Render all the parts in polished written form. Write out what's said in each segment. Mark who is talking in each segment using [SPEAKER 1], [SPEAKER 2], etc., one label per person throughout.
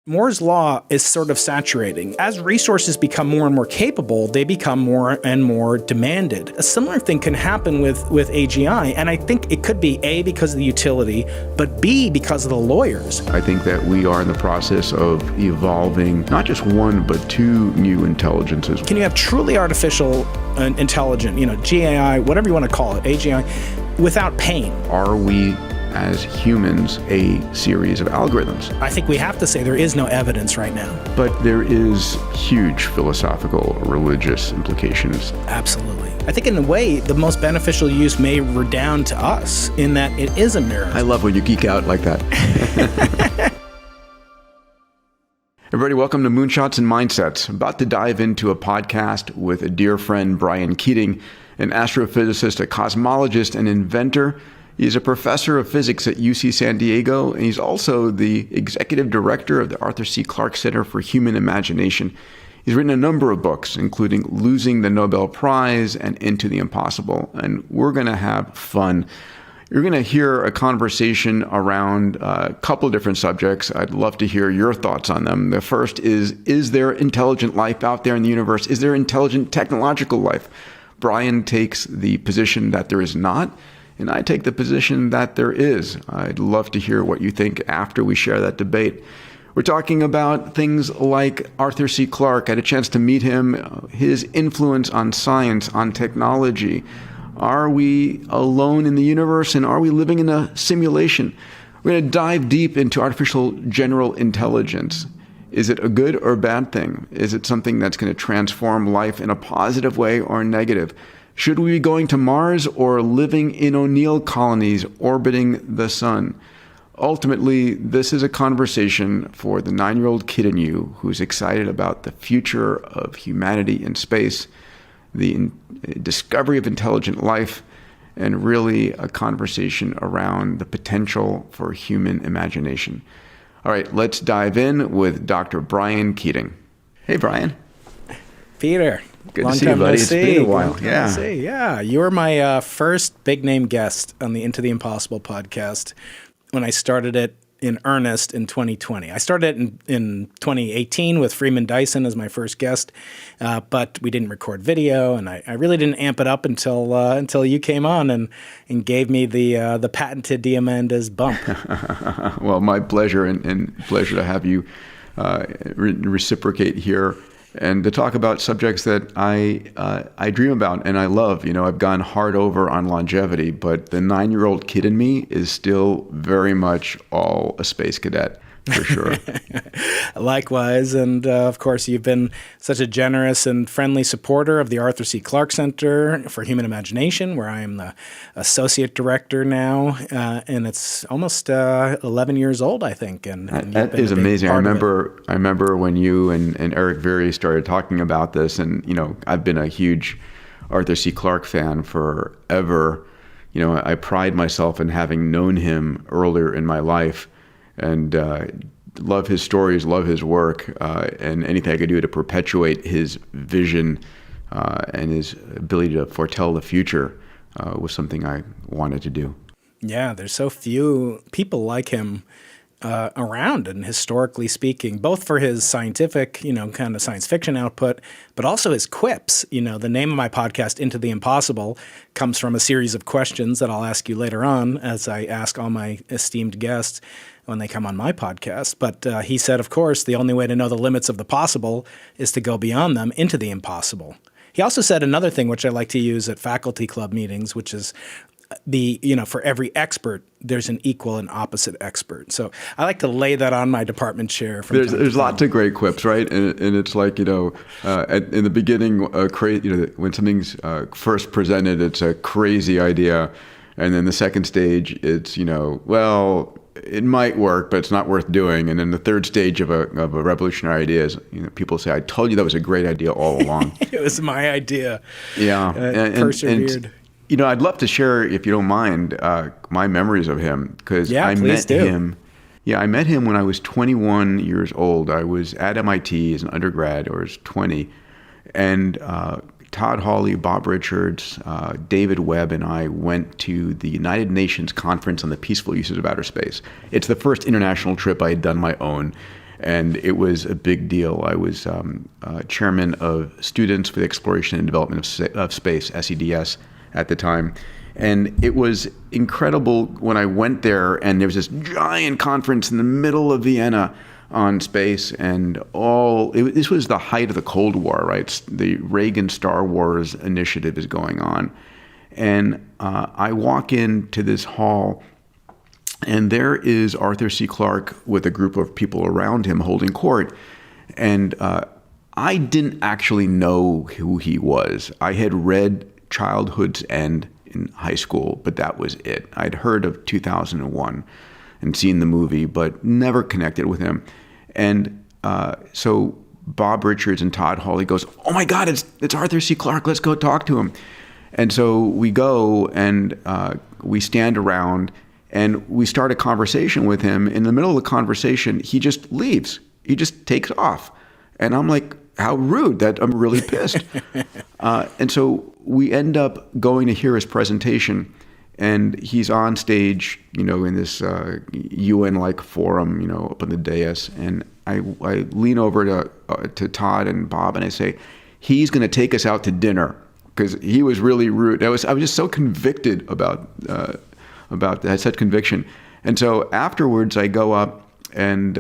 [SPEAKER 1] Moore's law is sort of saturating. As resources become more and more capable, they become more and more demanded. A similar thing can happen with AGI, and I think it could be A, because of the utility, but B, because of the lawyers.
[SPEAKER 2] I think that we are in the process of evolving not just one, but two new intelligences.
[SPEAKER 1] Can you have truly artificial intelligent, GAI, whatever you want to call it, AGI, without pain?
[SPEAKER 2] Are we, as humans, a series of algorithms?
[SPEAKER 1] I think we have to say there is no evidence right now.
[SPEAKER 2] But there is huge philosophical, religious implications.
[SPEAKER 1] Absolutely. I think in a way, the most beneficial use may redound to us in that it is a mirror.
[SPEAKER 2] I love when you geek out like that. Everybody, welcome to Moonshots and Mindsets. I'm about to dive into a podcast with a dear friend, Brian Keating, an astrophysicist, a cosmologist, and inventor. He's a professor of physics at UC San Diego, and he's also the executive director of the Arthur C. Clarke Center for Human Imagination. He's written a number of books, including Losing the Nobel Prize and Into the Impossible, and we're going to have fun. You're going to hear a conversation around a couple of different subjects. I'd love to hear your thoughts on them. The first is there intelligent life out there in the universe? Is there intelligent technological life? Brian takes the position that there is not, and I take the position that there is. I'd love to hear what you think after we share that debate. We're talking about things like Arthur C. Clarke. I had a chance to meet him, his influence on science, on technology. Are we alone in the universe, and are we living in a simulation? We're going to dive deep into artificial general intelligence. Is it a good or bad thing? Is it something that's going to transform life in a positive way or negative? Should we be going to Mars or living in O'Neill colonies orbiting the sun? Ultimately, this is a conversation for the 9-year-old kid in you who's excited about the future of humanity in space, the discovery of intelligent life, and really a conversation around the potential for human imagination. All right, let's dive in with Dr. Brian Keating. Hey, Brian.
[SPEAKER 1] Peter.
[SPEAKER 2] Good to see you, buddy. It's been a while.
[SPEAKER 1] Yeah. You were my first big name guest on the Into the Impossible podcast when I started it in earnest in 2020. I started it in 2018 with Freeman Dyson as my first guest, but we didn't record video, and I really didn't amp it up until you came on and gave me the patented Diamandis bump.
[SPEAKER 2] Well, my pleasure, and pleasure to have you reciprocate here and to talk about subjects that I dream about and I love. I've gone hard over on longevity, but the 9-year-old kid in me is still very much all a space cadet, for sure.
[SPEAKER 1] Likewise. And of course, you've been such a generous and friendly supporter of the Arthur C. Clarke Center for Human Imagination, where I am the associate director now. And it's almost 11 years old, I think. And
[SPEAKER 2] that is amazing. I remember when you and Eric Veary started talking about this. And, I've been a huge Arthur C. Clarke fan forever. I pride myself in having known him earlier in my life. And love his stories, love his work, and anything I could do to perpetuate his vision and his ability to foretell the future was something I wanted to do.
[SPEAKER 1] Yeah, there's so few people like him around, and historically speaking, both for his scientific, kind of science fiction output, but also his quips. The name of my podcast, Into the Impossible, comes from a series of questions that I'll ask you later on as I ask all my esteemed guests when they come on my podcast. But he said, of course, the only way to know the limits of the possible is to go beyond them into the impossible. He also said another thing, which I like to use at faculty club meetings, which is for every expert, there's an equal and opposite expert. So I like to lay that on my department chair.
[SPEAKER 2] There's lots of great quips, right? And it's like, in the beginning, when something's first presented, it's a crazy idea. And then the second stage, it's, it might work, but it's not worth doing. And then the third stage of a revolutionary idea is, people say, I told you that was a great idea all along.
[SPEAKER 1] It was my idea.
[SPEAKER 2] Yeah.
[SPEAKER 1] Persevered.
[SPEAKER 2] And I'd love to share, if you don't mind, my memories of him, because I met him. Yeah, I met him when I was 21 years old. I was at MIT as an undergrad, or as 20, and Todd Hawley, Bob Richards, David Webb, and I went to the United Nations Conference on the Peaceful Uses of Outer Space. It's the first international trip I had done my own. And it was a big deal. I was chairman of Students for the Exploration and Development of Space, SEDS, at the time. And it was incredible when I went there, and there was this giant conference in the middle of Vienna on space, and this was the height of the Cold War, right? The Reagan Star Wars initiative is going on. And I walk into this hall, and there is Arthur C. Clarke with a group of people around him holding court. And I didn't actually know who he was. I had read Childhood's End in high school, but that was it. I'd heard of 2001 and seen the movie, but never connected with him. And so Bob Richards and Todd Hawley goes, "Oh my God, it's Arthur C. Clarke. Let's go talk to him." And so we go, and we stand around, and we start a conversation with him. In the middle of the conversation, he just leaves. He just takes off. And I'm like, how rude. That I'm really pissed. And so we end up going to hear his presentation, and he's on stage, in this UN-like forum, up on the dais. And I lean over to Todd and Bob, and I say, he's going to take us out to dinner, because he was really rude. I was just so convicted about that, such conviction. And so afterwards, I go up, and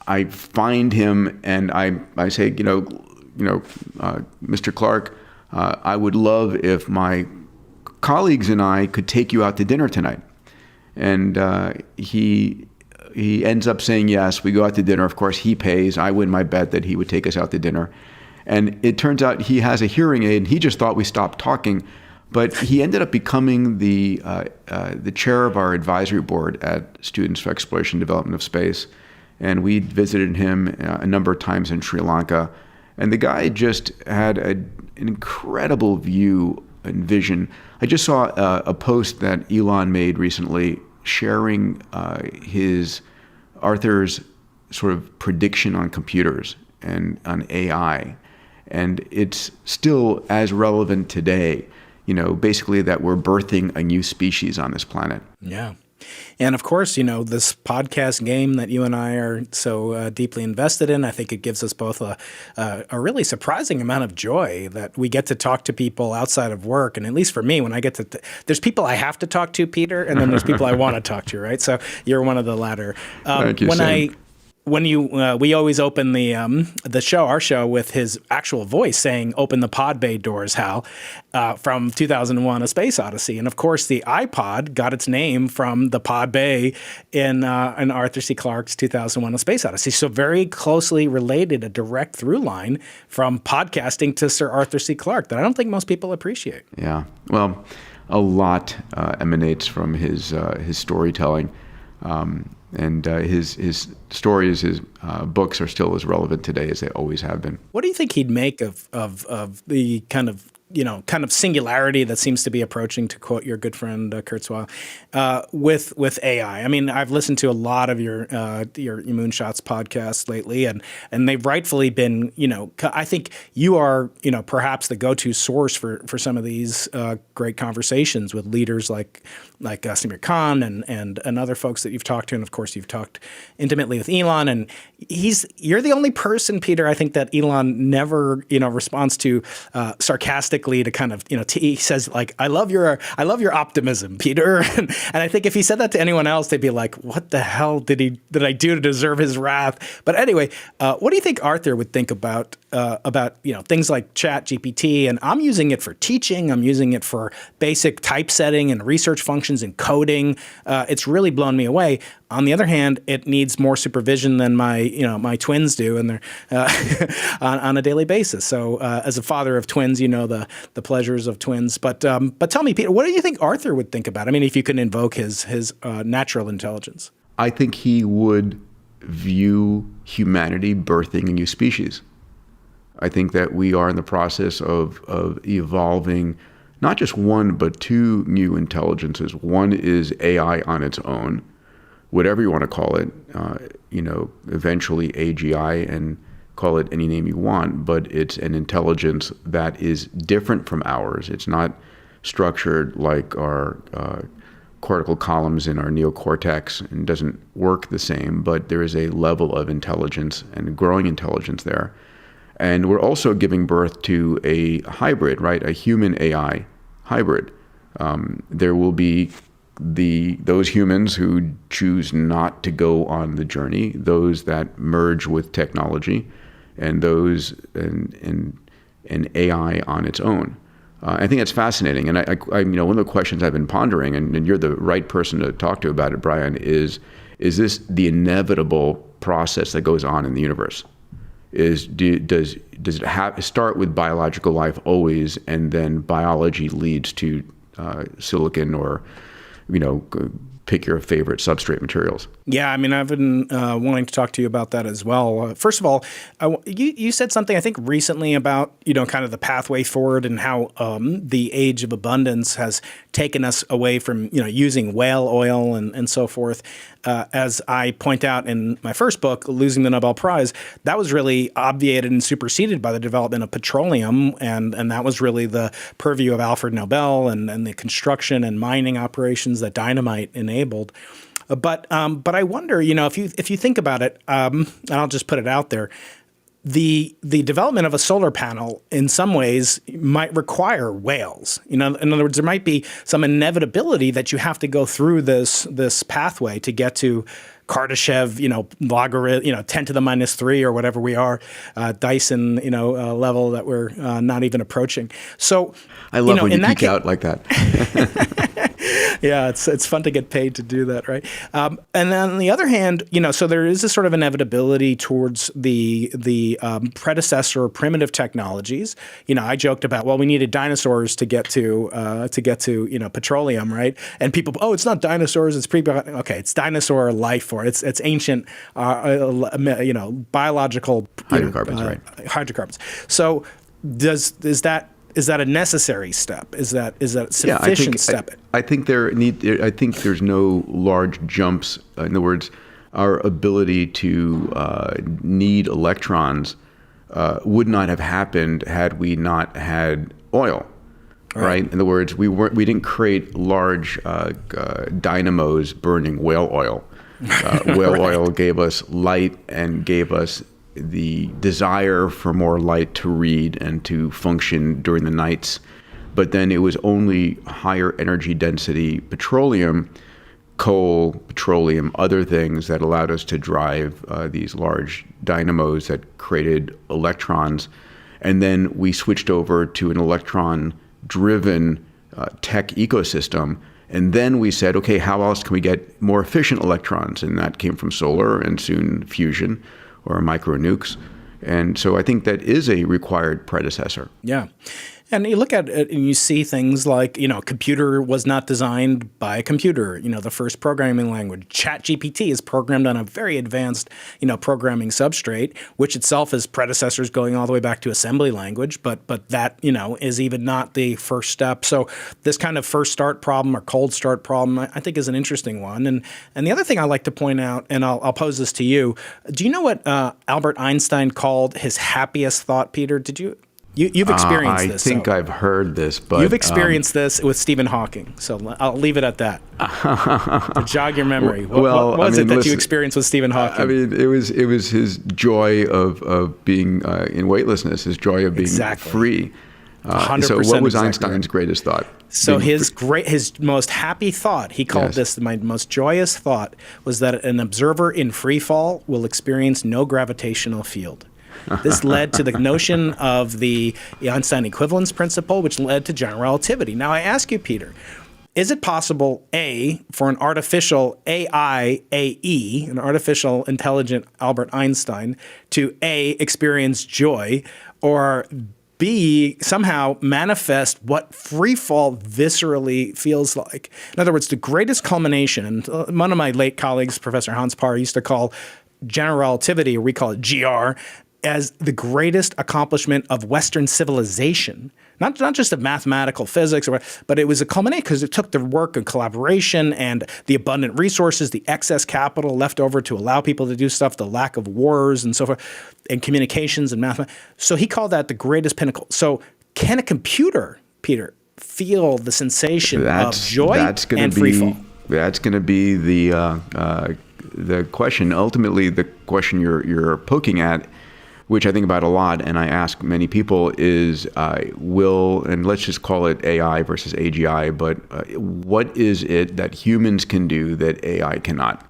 [SPEAKER 2] I find him, and I say, Mr. Clarke, I would love if my colleagues and I could take you out to dinner tonight. And he ends up saying yes. We go out to dinner. Of course, he pays. I win my bet that he would take us out to dinner. And it turns out he has a hearing aid, and he just thought we stopped talking. But he ended up becoming the chair of our advisory board at Students for Exploration and Development of Space. And we visited him a number of times in Sri Lanka. And the guy just had an incredible view and vision. I just saw a post that Elon made recently sharing Arthur's sort of prediction on computers and on AI. And it's still as relevant today, basically that we're birthing a new species on this planet.
[SPEAKER 1] Yeah. And of course, this podcast game that you and I are so deeply invested in, I think it gives us both a really surprising amount of joy that we get to talk to people outside of work. And at least for me, when I get to, there's people I have to talk to, Peter, and then there's people I want to talk to, right? So you're one of the latter.
[SPEAKER 2] Thank you, Sam.
[SPEAKER 1] We always open our show with his actual voice saying, "Open the pod bay doors, Hal," from 2001: A Space Odyssey. And of course, the iPod got its name from the pod bay in Arthur C. Clarke's 2001: A Space Odyssey. So very closely related, a direct through line from podcasting to Sir Arthur C. Clarke that I don't think most people appreciate.
[SPEAKER 2] Yeah, well, a lot emanates from his storytelling. And his stories, his books are still as relevant today as they always have been.
[SPEAKER 1] What do you think he'd make of the kind of singularity that seems to be approaching, to quote your good friend Kurzweil, with AI? I mean, I've listened to a lot of your Moonshots podcasts lately, and they've rightfully been, I think you are, perhaps the go-to source for some of these great conversations with leaders like Samir Khan and other folks that you've talked to, and of course you've talked intimately with Elon, and you're the only person, Peter, I think that Elon never responds to sarcastically to kind of he says like, I love your optimism, Peter, and I think if he said that to anyone else, they'd be like, what the hell did I do to deserve his wrath? But anyway, what do you think Arthur would think about things like Chat GPT? And I'm using it for teaching. I'm using it for basic typesetting and research functions and coding. It's really blown me away. On the other hand, it needs more supervision than my twins do, and they're on a daily basis. So, as a father of twins, the pleasures of twins. But tell me, Peter, what do you think Arthur would think about it? I mean, if you can invoke his natural intelligence.
[SPEAKER 2] I think he would view humanity birthing a new species. I think that we are in the process of evolving not just one, but two new intelligences. One is AI on its own, whatever you want to call it, eventually AGI, and call it any name you want, but it's an intelligence that is different from ours. It's not structured like our cortical columns in our neocortex and doesn't work the same, but there is a level of intelligence and growing intelligence there. And we're also giving birth to a hybrid, right? A human AI hybrid. There will be those humans who choose not to go on the journey, those that merge with technology, and those in AI on its own. I think that's fascinating. And I one of the questions I've been pondering, and you're the right person to talk to about it, Brian, is this the inevitable process that goes on in the universe? Does it start with biological life always, and then biology leads to silicon or, pick your favorite substrate materials?
[SPEAKER 1] Yeah, I mean, I've been wanting to talk to you about that as well. First of all, you said something, I think, recently about, kind of the pathway forward and how the age of abundance has taken us away from, using whale oil and so forth. As I point out in my first book, Losing the Nobel Prize, that was really obviated and superseded by the development of petroleum. And that was really the purview of Alfred Nobel and the construction and mining operations that dynamite enabled. But I wonder, if you think about it, and I'll just put it out there, the development of a solar panel in some ways might require whales. In other words, there might be some inevitability that you have to go through this pathway to get to Kardashev, logarithm, 10 to the minus 3 or whatever we are, Dyson, level that we're not even approaching. So
[SPEAKER 2] I love when you geek out like that.
[SPEAKER 1] Yeah, it's fun to get paid to do that, right? And then on the other hand, so there is this sort of inevitability towards the predecessor primitive technologies. I joked about, well, we needed dinosaurs to get to petroleum, right? And people, it's not dinosaurs, it's okay, it's dinosaur life form. It's ancient, biological
[SPEAKER 2] hydrocarbons, right?
[SPEAKER 1] Hydrocarbons. So is that a necessary step? Is that a sufficient step?
[SPEAKER 2] I think there's no large jumps. In other words, our ability to need electrons would not have happened had we not had oil. Right. In other words, we didn't create large dynamos burning whale oil. Whale
[SPEAKER 1] right.
[SPEAKER 2] oil gave us light and gave us the desire for more light to read and to function during the nights. But then it was only higher energy density petroleum, coal, petroleum, other things that allowed us to drive these large dynamos that created electrons. And then we switched over to an electron-driven tech ecosystem. And then we said, okay, how else can we get more efficient electrons? And that came from solar and soon fusion or micro nukes. And so I think that is a required predecessor.
[SPEAKER 1] Yeah. And you look at it and you see things like, computer was not designed by a computer. The first programming language, ChatGPT, is programmed on a very advanced, programming substrate, which itself is predecessors going all the way back to assembly language. But that, is even not the first step. So this kind of first start problem or cold start problem, I think is an interesting one. And the other thing I like to point out, and I'll pose this to you, do you know what Albert Einstein called his happiest thought, Peter? Did you? You've experienced this.
[SPEAKER 2] I think I've heard this, but
[SPEAKER 1] you've experienced this with Stephen Hawking. So I'll leave it at that. To jog your memory, what was it that you experienced with Stephen Hawking?
[SPEAKER 2] I mean, it was his joy of being in weightlessness, his joy of being free.
[SPEAKER 1] 100%
[SPEAKER 2] so what was
[SPEAKER 1] exactly
[SPEAKER 2] Einstein's greatest thought?
[SPEAKER 1] So his most happy thought, he called this my most joyous thought, was that an observer in free fall will experience no gravitational field. This led to the notion of the Einstein equivalence principle, which led to general relativity. Now, I ask you, Peter, is it possible, A, for an artificial AE, an artificial intelligent Albert Einstein, to A, experience joy, or B, somehow manifest what free fall viscerally feels like? In other words, the greatest culmination, and one of my late colleagues, Professor Hans Parr, used to call general relativity, or we call it GR, as the greatest accomplishment of Western civilization, not just of mathematical physics, but it was a culmination because it took the work of collaboration and the abundant resources, the excess capital left over to allow people to do stuff, the lack of wars and so forth, and communications and math. So he called that the greatest pinnacle. So can a computer, Peter, feel the sensation of joy and free fall?
[SPEAKER 2] that's going to be the question. Ultimately, the question you're poking at, which I think about a lot, and I ask many people, is and let's just call it AI versus AGI, but what is it that humans can do that AI cannot?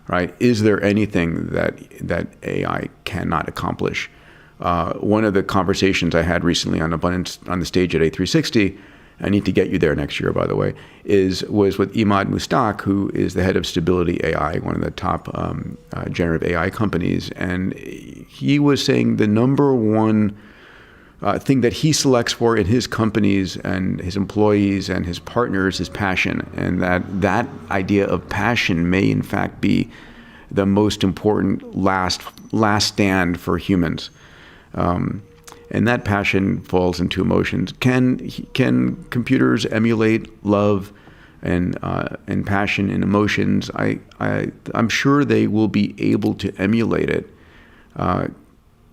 [SPEAKER 2] Right? Is there anything that AI cannot accomplish? One of the conversations I had recently on the stage at A360, I need to get you there next year, by the way, was with Imad Mustak, who is the head of Stability AI, one of the top generative AI companies. And he was saying the number one thing that he selects for in his companies and his employees and his partners is passion. And that idea of passion may, in fact, be the most important last stand for humans. And that passion falls into emotions. Can computers emulate love and passion and emotions? I'm sure they will be able to emulate it.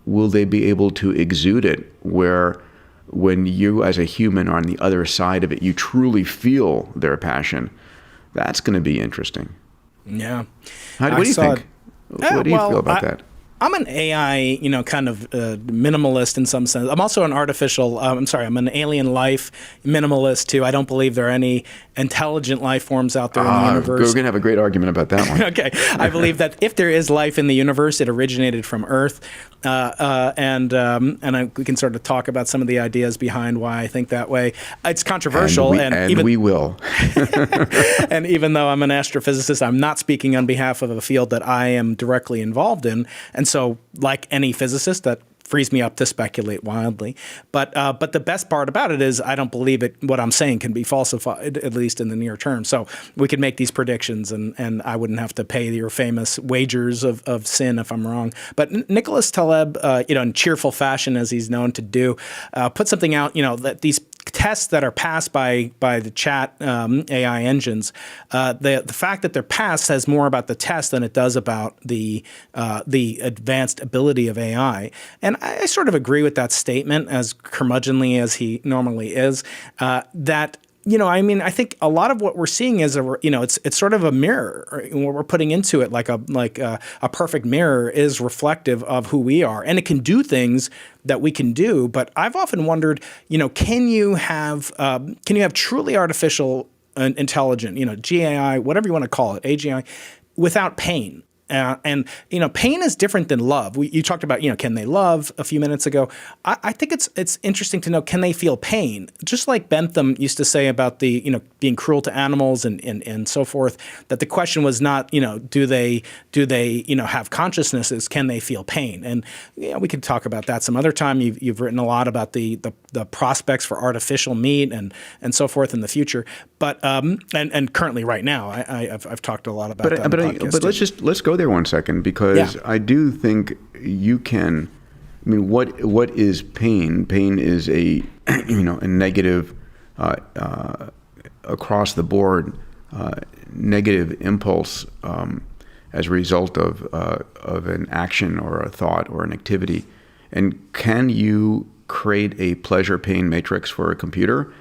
[SPEAKER 2] Will they be able to exude it? Where when you as a human are on the other side of it, you truly feel their passion. That's going to be interesting.
[SPEAKER 1] Yeah.
[SPEAKER 2] What do you think? What do you feel about that?
[SPEAKER 1] I'm an AI, kind of minimalist in some sense. I'm also an I'm an alien life minimalist too. I don't believe there are any intelligent life forms out there in the universe.
[SPEAKER 2] We're going to have a great argument about that one.
[SPEAKER 1] Okay. I believe that if there is life in the universe, it originated from Earth. We can sort of talk about some of the ideas behind why I think that way. It's controversial.
[SPEAKER 2] We will.
[SPEAKER 1] And even though I'm an astrophysicist, I'm not speaking on behalf of a field that I am directly involved in. And so, like any physicist, that frees me up to speculate wildly. But the best part about it is I don't believe what I'm saying can be falsified, at least in the near term. So we could make these predictions, and I wouldn't have to pay your famous wagers of sin if I'm wrong. But Nicholas Taleb, in cheerful fashion, as he's known to do, put something out, that these tests that are passed by the chat AI engines, the fact that they're passed says more about the test than it does about the advanced ability of AI. And I sort of agree with that statement, as curmudgeonly as he normally is, that I think a lot of what we're seeing is it's sort of a mirror. What we're putting into it, like a perfect mirror, is reflective of who we are, and it can do things that we can do. But I've often wondered, can you have truly artificial intelligent, GAI, whatever you want to call it, AGI, without pain? Pain is different than love. You talked about, can they love a few minutes ago? I think it's interesting to know, can they feel pain? Just like Bentham used to say about the, being cruel to animals and so forth, that the question was not, do they have consciousnesses? Can they feel pain? And we could talk about that some other time. You've written a lot about the prospects for artificial meat and so forth in the future. But and currently right now, I've talked a lot about that.
[SPEAKER 2] But let's go there 1 second, because I do think you can. I mean, what is pain? Pain is a a negative across the board negative impulse as a result of an action or a thought or an activity. And can you create a pleasure-pain matrix for a computer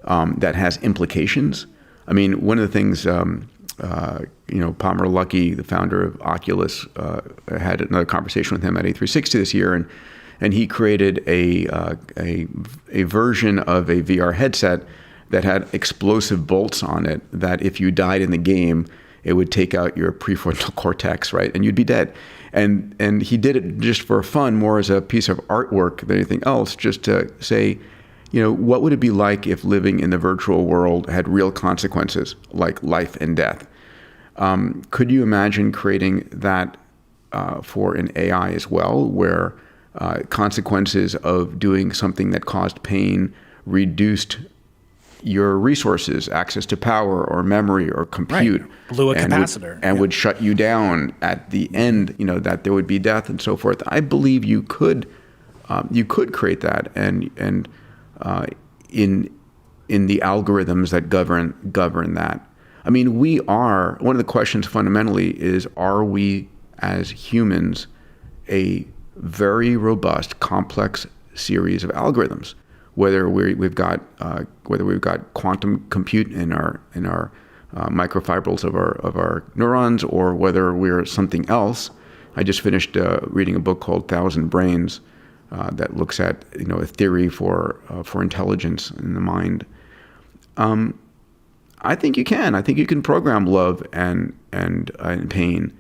[SPEAKER 2] that has implications? I mean, one of the things, Palmer Luckey, the founder of Oculus, had another conversation with him at A360 this year, and he created a version of a VR headset that had explosive bolts on it that if you died in the game, it would take out your prefrontal cortex, right? And you'd be dead. And he did it just for fun, more as a piece of artwork than anything else, just to say, what would it be like if living in the virtual world had real consequences like life and death? Could you imagine creating that for an AI as well, where consequences of doing something that caused pain reduced your resources, access to power or memory or compute,
[SPEAKER 1] right. Blew a capacitor,
[SPEAKER 2] and would shut you down at the end, that there would be death and so forth? I believe you could create that, and in the algorithms that govern that. I mean, one of the questions fundamentally is, are we as humans a very robust, complex series of algorithms? Whether we've got quantum compute in our microfibrils of our neurons, or whether we're something else. I just finished reading a book called Thousand Brains that looks at a theory for intelligence in the mind. I think you can. I think you can program love and pain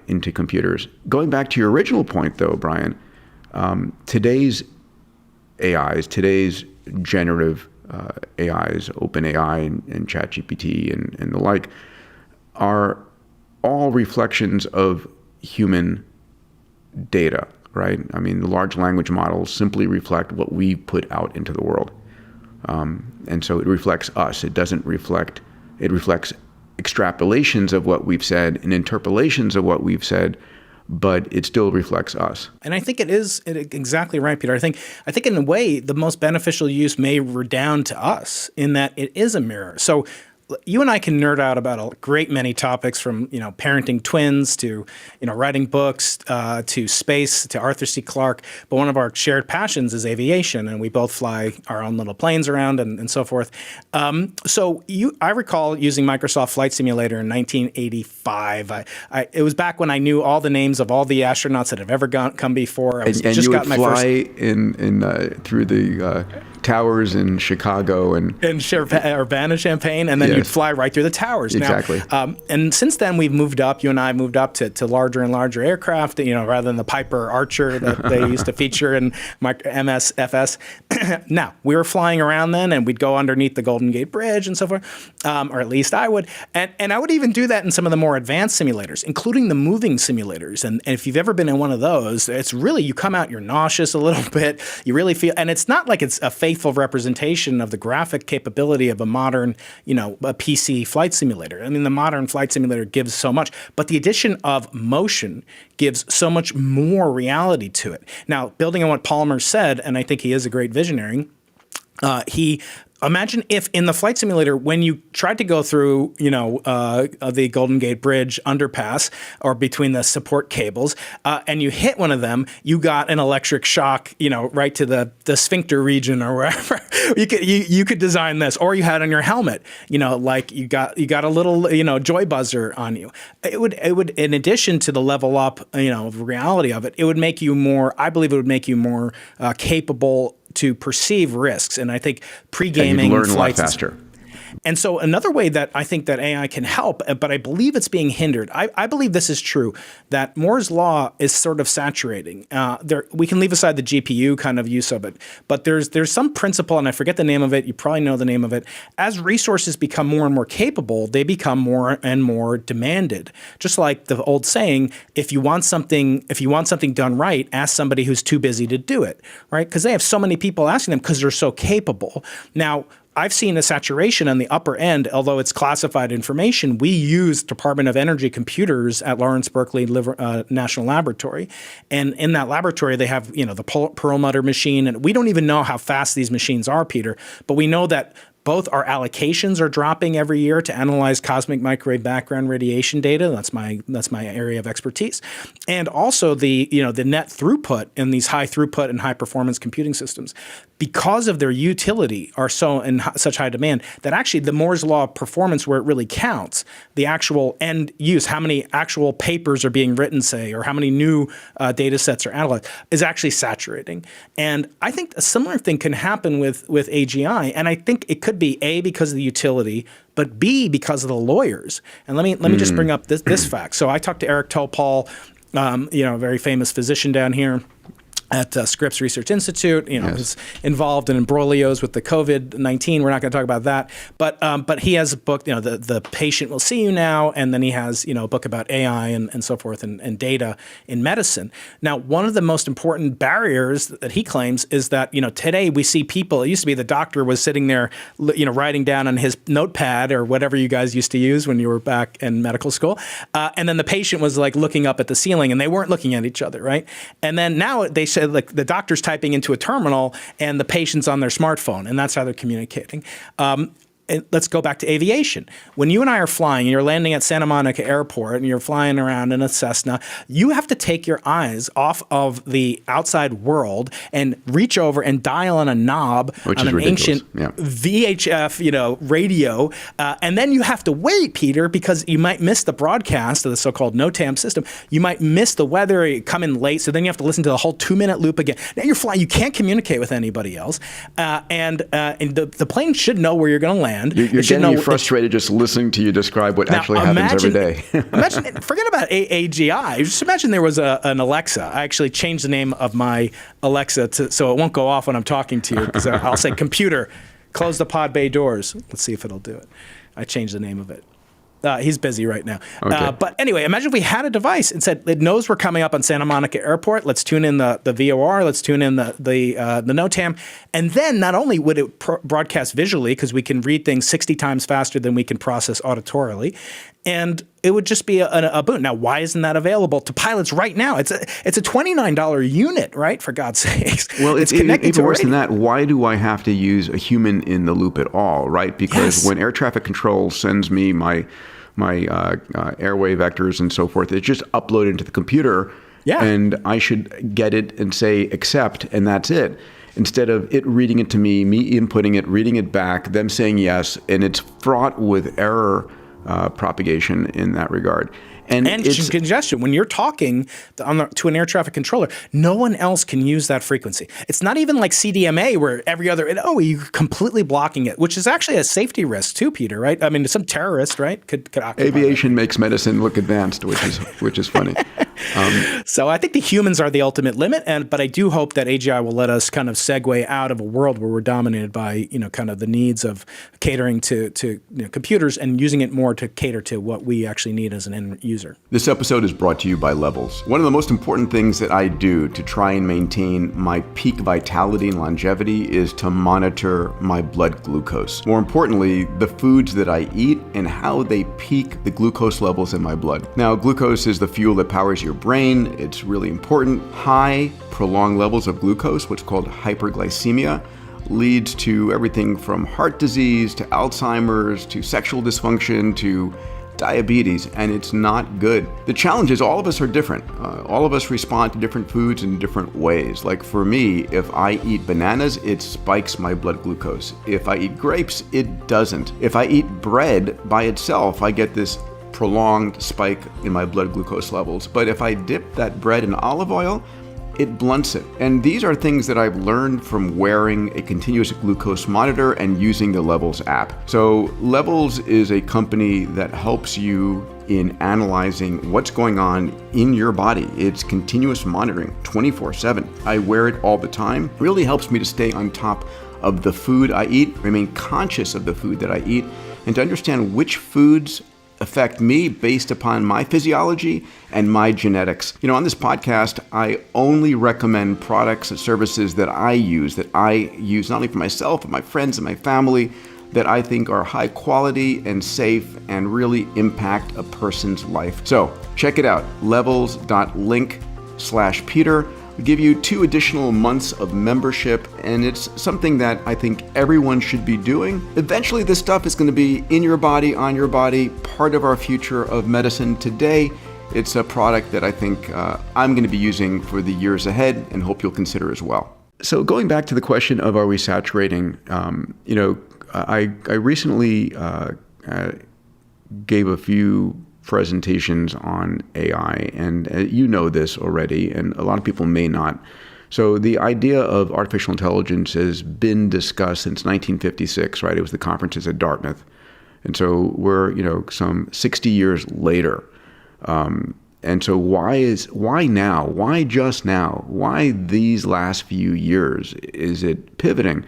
[SPEAKER 2] into computers. Going back to your original point, though, Brian, today's AIs, today's generative AIs, OpenAI and ChatGPT and the like, are all reflections of human data, right? I mean, the large language models simply reflect what we put out into the world. And so it reflects us. It doesn't reflect, it reflects extrapolations of what we've said and interpolations of what we've said, but it still reflects us.
[SPEAKER 1] And I think it is exactly right, Peter. I think in a way, the most beneficial use may redound to us in that it is a mirror. So you and I can nerd out about a great many topics, from parenting twins to writing books to space to Arthur C. Clarke. But one of our shared passions is aviation, and we both fly our own little planes around and so forth. So I recall using Microsoft Flight Simulator in 1985. It was back when I knew all the names of all the astronauts that have ever come before.
[SPEAKER 2] And you would fly in through the towers in Chicago and
[SPEAKER 1] Urbana-Champaign, and then you'd fly right through the towers.
[SPEAKER 2] Exactly.
[SPEAKER 1] Now, and since then, we've moved up. You and I moved up to larger and larger aircraft, rather than the Piper Archer that they used to feature in MSFS. Now, we were flying around then, and we'd go underneath the Golden Gate Bridge and so forth, or at least I would. And I would even do that in some of the more advanced simulators, including the moving simulators. And if you've ever been in one of those, it's really, you come out, you're nauseous a little bit. You really feel, and it's not like it's a faithful representation of the graphic capability of a modern, a PC flight simulator. I mean, the modern flight simulator gives so much, but the addition of motion gives so much more reality to it. Now, building on what Palmer said, and I think he is a great visionary, imagine if in the flight simulator, when you tried to go through, the Golden Gate Bridge underpass or between the support cables, and you hit one of them, you got an electric shock, right to the sphincter region or wherever. You could design this, or you had on your helmet, like you got a little, joy buzzer on you. It would, in addition to the level up, of reality of it, it would make you more. I believe it would make you more capable to perceive risks. And I think pre-gaming
[SPEAKER 2] learn a lot faster.
[SPEAKER 1] And so another way that I think that AI can help, but I believe it's being hindered. I believe this is true, that Moore's law is sort of saturating. We can leave aside the GPU kind of use of it, but there's some principle, and I forget the name of it. You probably know the name of it. As resources become more and more capable, they become more and more demanded. Just like the old saying, if you want something done right, ask somebody who's too busy to do it, right? Because they have so many people asking them because they're so capable. Now, I've seen a saturation on the upper end, although it's classified information. We use Department of Energy computers at Lawrence Berkeley National Laboratory. And in that laboratory, they have, the Perlmutter machine. And we don't even know how fast these machines are, Peter, but we know that both our allocations are dropping every year to analyze cosmic microwave background radiation data. That's my area of expertise. And also the net throughput in these high throughput and high performance computing systems, because of their utility, are so in such high demand that actually the Moore's law of performance, where it really counts, the actual end use, how many actual papers are being written, say, or how many new data sets are analyzed, is actually saturating. And I think a similar thing can happen with AGI. And I think it could be A, because of the utility, but B, because of the lawyers. And let me just bring up this fact. So I talked to Eric Topol, a very famous physician down here at Scripps Research Institute, who's involved in imbroglios with the COVID-19. We're not going to talk about that, but he has a book, the Patient Will See You Now, and then he has, a book about AI and so forth and data in medicine. Now, one of the most important barriers that he claims is that, today we see people, it used to be the doctor was sitting there, writing down on his notepad or whatever you guys used to use when you were back in medical school, and then the patient was like looking up at the ceiling, and they weren't looking at each other, right? And then now they say, like, the doctor's typing into a terminal and the patient's on their smartphone, and that's how they're communicating. let's go back to aviation. When you and I are flying and you're landing at Santa Monica Airport and you're flying around in a Cessna, you have to take your eyes off of the outside world and reach over and dial on a knob on an ancient VHF, radio. And then you have to wait, Peter, because you might miss the broadcast of the so-called NOTAM system. You might miss the weather, you come in late, so then you have to listen to the whole 2-minute loop again. Now you're flying, you can't communicate with anybody else. And the plane should know where you're going to land.
[SPEAKER 2] You're getting me frustrated just listening to you describe what actually happens every day.
[SPEAKER 1] Forget about AGI. Just imagine there was an Alexa. I actually changed the name of my Alexa so it won't go off when I'm talking to you, because I'll say, computer, close the pod bay doors. Let's see if it'll do it. I changed the name of it. He's busy right now.
[SPEAKER 2] Okay.
[SPEAKER 1] But anyway, imagine if we had a device and said, it knows we're coming up on Santa Monica Airport. Let's tune in the VOR. Let's tune in the NOTAM. And then not only would it broadcast visually, because we can read things 60 times faster than we can process auditorily, and it would just be a boon. Now, why isn't that available to pilots right now? It's a $29 unit, right? For God's sakes.
[SPEAKER 2] Well, it's
[SPEAKER 1] connected
[SPEAKER 2] even
[SPEAKER 1] to
[SPEAKER 2] worse than that. Why do I have to use a human in the loop at all, right? Because when air traffic control sends me my airway vectors and so forth, it's just uploaded into the computer, and I should get it and say accept, and that's it. Instead of it reading it to me inputting it, reading it back, them saying yes, and it's fraught with error propagation in that regard. And
[SPEAKER 1] congestion. When you're talking to an air traffic controller, no one else can use that frequency. It's not even like CDMA where every other, you're completely blocking it, which is actually a safety risk too, Peter, right? I mean, some terrorist, right, could occupy
[SPEAKER 2] Aviation makes medicine look advanced, which is funny.
[SPEAKER 1] So I think the humans are the ultimate limit, but I do hope that AGI will let us kind of segue out of a world where we're dominated by, kind of the needs of catering to computers and using it more to cater to what we actually need as an end user.
[SPEAKER 2] This episode is brought to you by Levels. One of the most important things that I do to try and maintain my peak vitality and longevity is to monitor my blood glucose. More importantly, the foods that I eat and how they peak the glucose levels in my blood. Now, glucose is the fuel that powers your brain. It's really important. High, prolonged levels of glucose, what's called hyperglycemia, leads to everything from heart disease to Alzheimer's to sexual dysfunction to diabetes, and it's not good. The challenge is all of us are different. All of us respond to different foods in different ways. Like for me, if I eat bananas, it spikes my blood glucose. If I eat grapes, it doesn't. If I eat bread by itself, I get this prolonged spike in my blood glucose levels. But if I dip that bread in olive oil, it blunts it. And these are things that I've learned from wearing a continuous glucose monitor and using the Levels app. So Levels is a company that helps you in analyzing what's going on in your body. It's continuous monitoring 24/7. I wear it all the time. It really helps me to stay on top of the food I eat, remain conscious of the food that I eat, and to understand which foods affect me based upon my physiology and my genetics. On this podcast, I only recommend products and services that I use not only for myself, but my friends and my family, that I think are high quality and safe and really impact a person's life. So check it out, levels.link/Peter. We give you 2 additional months of membership, and it's something that I think everyone should be doing. Eventually, this stuff is going to be in your body, on your body, part of our future of medicine. Today, it's a product that I think I'm going to be using for the years ahead and hope you'll consider as well. So going back to the question of are we saturating, I recently gave a few presentations on AI, and you know this already, and a lot of people may not. So the idea of artificial intelligence has been discussed since 1956, right? It was the conferences at Dartmouth. And so we're, some 60 years later. And so why now? Why just now? Why these last few years? Is it pivoting?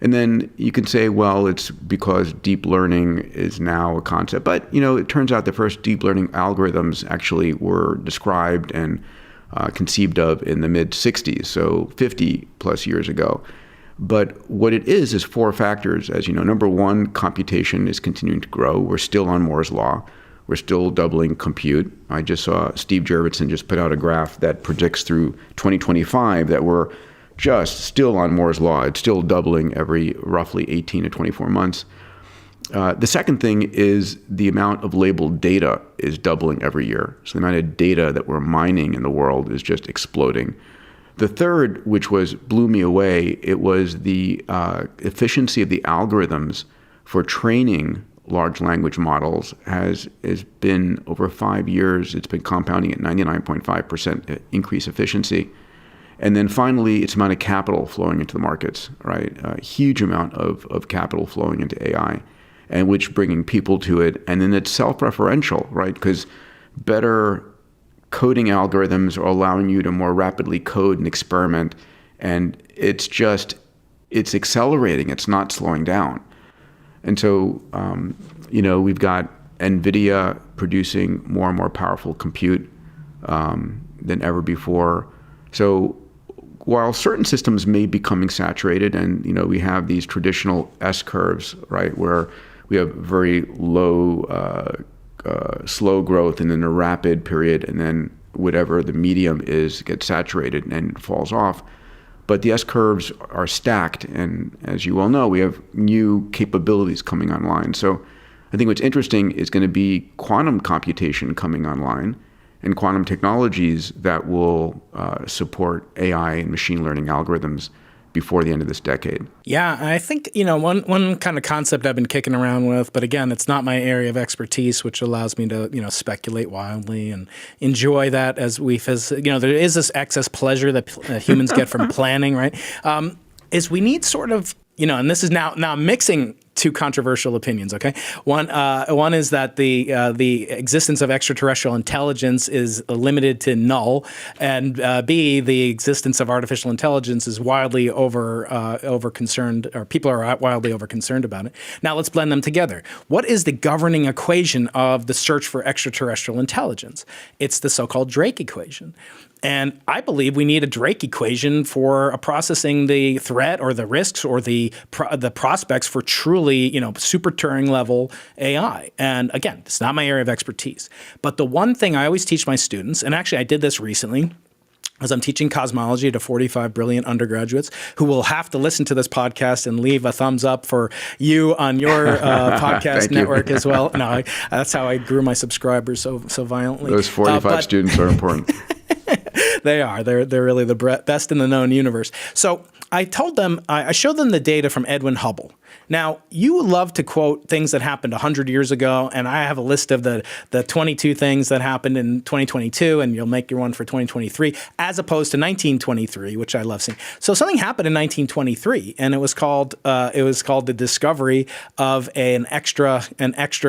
[SPEAKER 2] And then you can say, well, it's because deep learning is now a concept. But, it turns out the first deep learning algorithms actually were described and conceived of in the mid-60s, so 50 plus years ago. But what it is 4 factors, as you know. Number one, computation is continuing to grow. We're still on Moore's Law. We're still doubling compute. I just saw Steve Jurvetson just put out a graph that predicts through 2025 that we're just still on Moore's Law. It's still doubling every roughly 18 to 24 months. The second thing is the amount of labeled data is doubling every year. So the amount of data that we're mining in the world is just exploding. The third, which blew me away, it was the efficiency of the algorithms for training large language models has been over 5 years. It's been compounding at 99.5% increase efficiency. And then finally, it's the amount of capital flowing into the markets, right? A huge amount of capital flowing into AI, and which bringing people to it. And then it's self-referential, right? Because better coding algorithms are allowing you to more rapidly code and experiment. And it's accelerating. It's not slowing down. And so, we've got NVIDIA producing more and more powerful compute than ever before. So while certain systems may be becoming saturated, and we have these traditional S-curves, right, where we have very low, slow growth and then a rapid period, and then whatever the medium is gets saturated and falls off. But the S-curves are stacked, and as you well know, we have new capabilities coming online. So I think what's interesting is going to be quantum computation coming online and quantum technologies that will support AI and machine learning algorithms before the end of this decade.
[SPEAKER 1] Yeah, I think, one kind of concept I've been kicking around with, but again, it's not my area of expertise, which allows me to, speculate wildly and enjoy that there is this excess pleasure that humans get from planning, right? Is we need sort of, and this is now mixing two controversial opinions. Okay, one is that the existence of extraterrestrial intelligence is limited to null, and B, the existence of artificial intelligence is wildly over concerned, or people are wildly over concerned about it. Now let's blend them together. What is the governing equation of the search for extraterrestrial intelligence? It's the so-called Drake equation. And I believe we need a Drake equation for processing the threat or the risks or the prospects for truly, super Turing level AI. And again, it's not my area of expertise. But the one thing I always teach my students, and actually I did this recently, as I'm teaching cosmology to 45 brilliant undergraduates who will have to listen to this podcast and leave a thumbs up for you on your podcast network as well. No, that's how I grew my subscribers so violently.
[SPEAKER 2] Those 45 students are important.
[SPEAKER 1] They are. They're really the best in the known universe. So I told them, I showed them the data from Edwin Hubble. Now, you love to quote things that happened 100 years ago, and I have a list of the 22 things that happened in 2022, and you'll make your one for 2023, as opposed to 1923, which I love seeing. So something happened in 1923, and it was called the discovery of an extra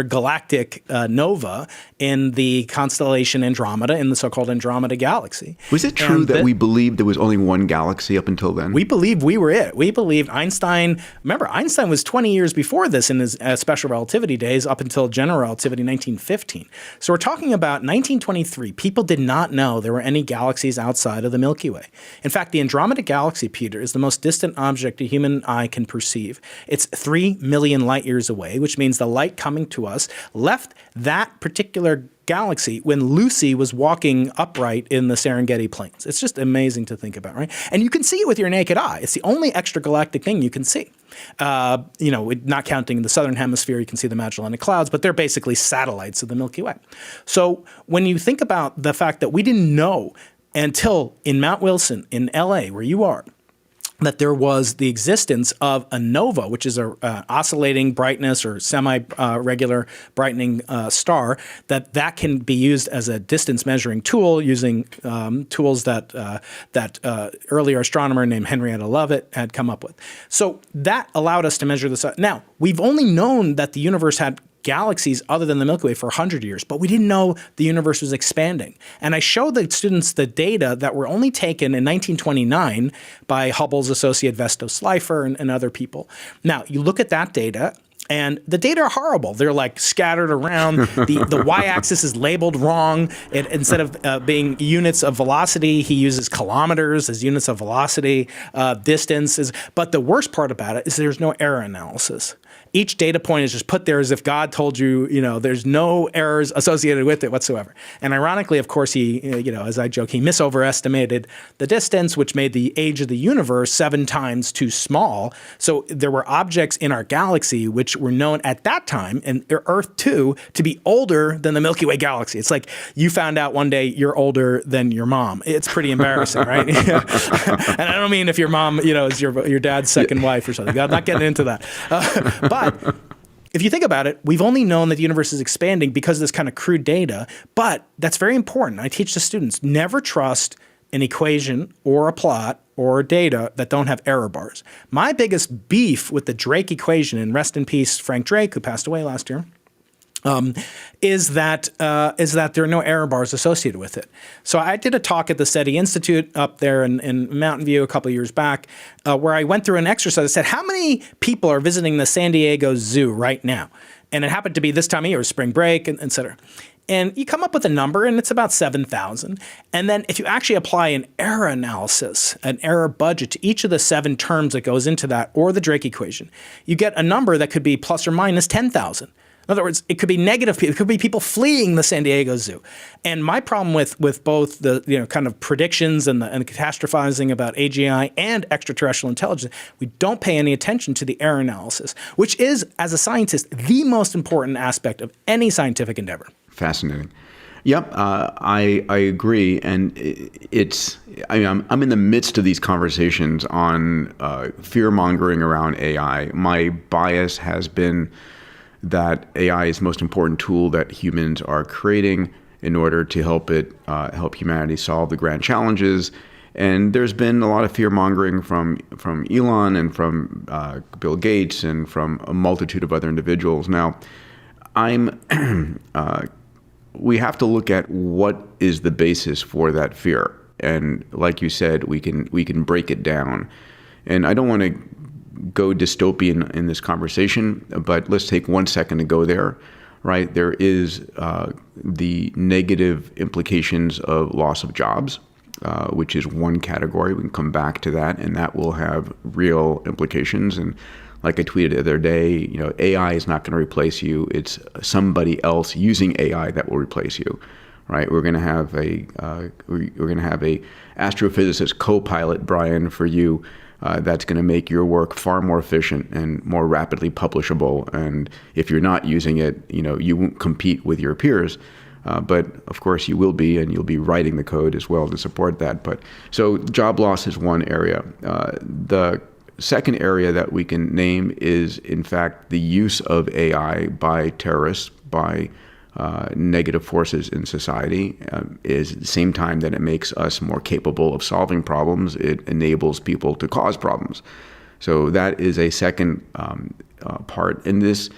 [SPEAKER 1] galactic nova in the constellation Andromeda, in the so-called Andromeda galaxy.
[SPEAKER 2] Was it true that we believed there was only one galaxy up until then?
[SPEAKER 1] We believed we were it. We believed Einstein. Remember, Einstein was 20 years before this in his special relativity days, up until general relativity 1915. So we're talking about 1923. People did not know there were any galaxies outside of the Milky Way. In fact, the Andromeda galaxy, Peter, is the most distant object a human eye can perceive. It's 3 million light years away, which means the light coming to us left that particular galaxy when Lucy was walking upright in the Serengeti Plains. It's just amazing to think about, right? And you can see it with your naked eye. It's the only extragalactic thing you can see. Not counting the southern hemisphere, you can see the Magellanic Clouds, but they're basically satellites of the Milky Way. So when you think about the fact that we didn't know until in Mount Wilson in LA, where you are, that there was the existence of a nova, which is an oscillating brightness or semi-regular brightening star, that can be used as a distance measuring tool using tools that earlier astronomer named Henrietta Lovett had come up with. So that allowed us to measure this. Now, we've only known that the universe had galaxies other than the Milky Way for 100 years, but we didn't know the universe was expanding. And I showed the students the data that were only taken in 1929 by Hubble's associate Vesto Slipher and other people. Now, you look at that data, and the data are horrible. They're like scattered around. The y-axis is labeled wrong. Instead of being units of velocity, he uses kilometers as units of velocity, distances. But the worst part about it is there's no error analysis. Each data point is just put there as if God told you, there's no errors associated with it whatsoever. And ironically, of course, he, as I joke, he misoverestimated the distance, which made the age of the universe 7 times too small. So there were objects in our galaxy which were known at that time, and Earth too, to be older than the Milky Way galaxy. It's like you found out one day you're older than your mom. It's pretty embarrassing, right? And I don't mean if your mom, is your dad's second wife or something. I'm not getting into that. But if you think about it, we've only known that the universe is expanding because of this kind of crude data. But that's very important. I teach the students, never trust an equation or a plot or data that don't have error bars. My biggest beef with the Drake equation, and rest in peace, Frank Drake, who passed away last year, is that there are no error bars associated with it. So I did a talk at the SETI Institute up there in Mountain View a couple of years back, where I went through an exercise. I said, how many people are visiting the San Diego Zoo right now? And it happened to be this time of year, spring break, and et cetera. And you come up with a number, and it's about 7,000. And then if you actually apply an error analysis, an error budget to each of the 7 terms that goes into that, or the Drake equation, you get a number that could be plus or minus 10,000. In other words, it could be negative. It could be people fleeing the San Diego Zoo. And my problem with both the kind of predictions and the catastrophizing about AGI and extraterrestrial intelligence, we don't pay any attention to the error analysis, which is, as a scientist, the most important aspect of any scientific endeavor.
[SPEAKER 2] Fascinating. Yep, I agree, and I'm in the midst of these conversations on fear mongering around AI. My bias has been that AI is the most important tool that humans are creating in order to help humanity solve the grand challenges. And there's been a lot of fear mongering from Elon and from Bill Gates and from a multitude of other individuals. Now, we have to look at what is the basis for that fear. And like you said, we can break it down. And I don't want to go dystopian in this conversation, but let's take 1 second to go there, right? There is the negative implications of loss of jobs, which is one category. We can come back to that, and that will have real implications. And like I tweeted the other day, AI is not going to replace you. It's somebody else using AI that will replace you, right? We're going to have a astrophysicist co-pilot, Brian, for you. That's going to make your work far more efficient and more rapidly publishable. And if you're not using it, you won't compete with your peers. But of course you will be, and you'll be writing the code as well to support that. But so job loss is one area. The second area that we can name is, in fact, the use of AI by terrorists, by negative forces in society. Is at the same time that it makes us more capable of solving problems, it enables people to cause problems. So that is a second part. And this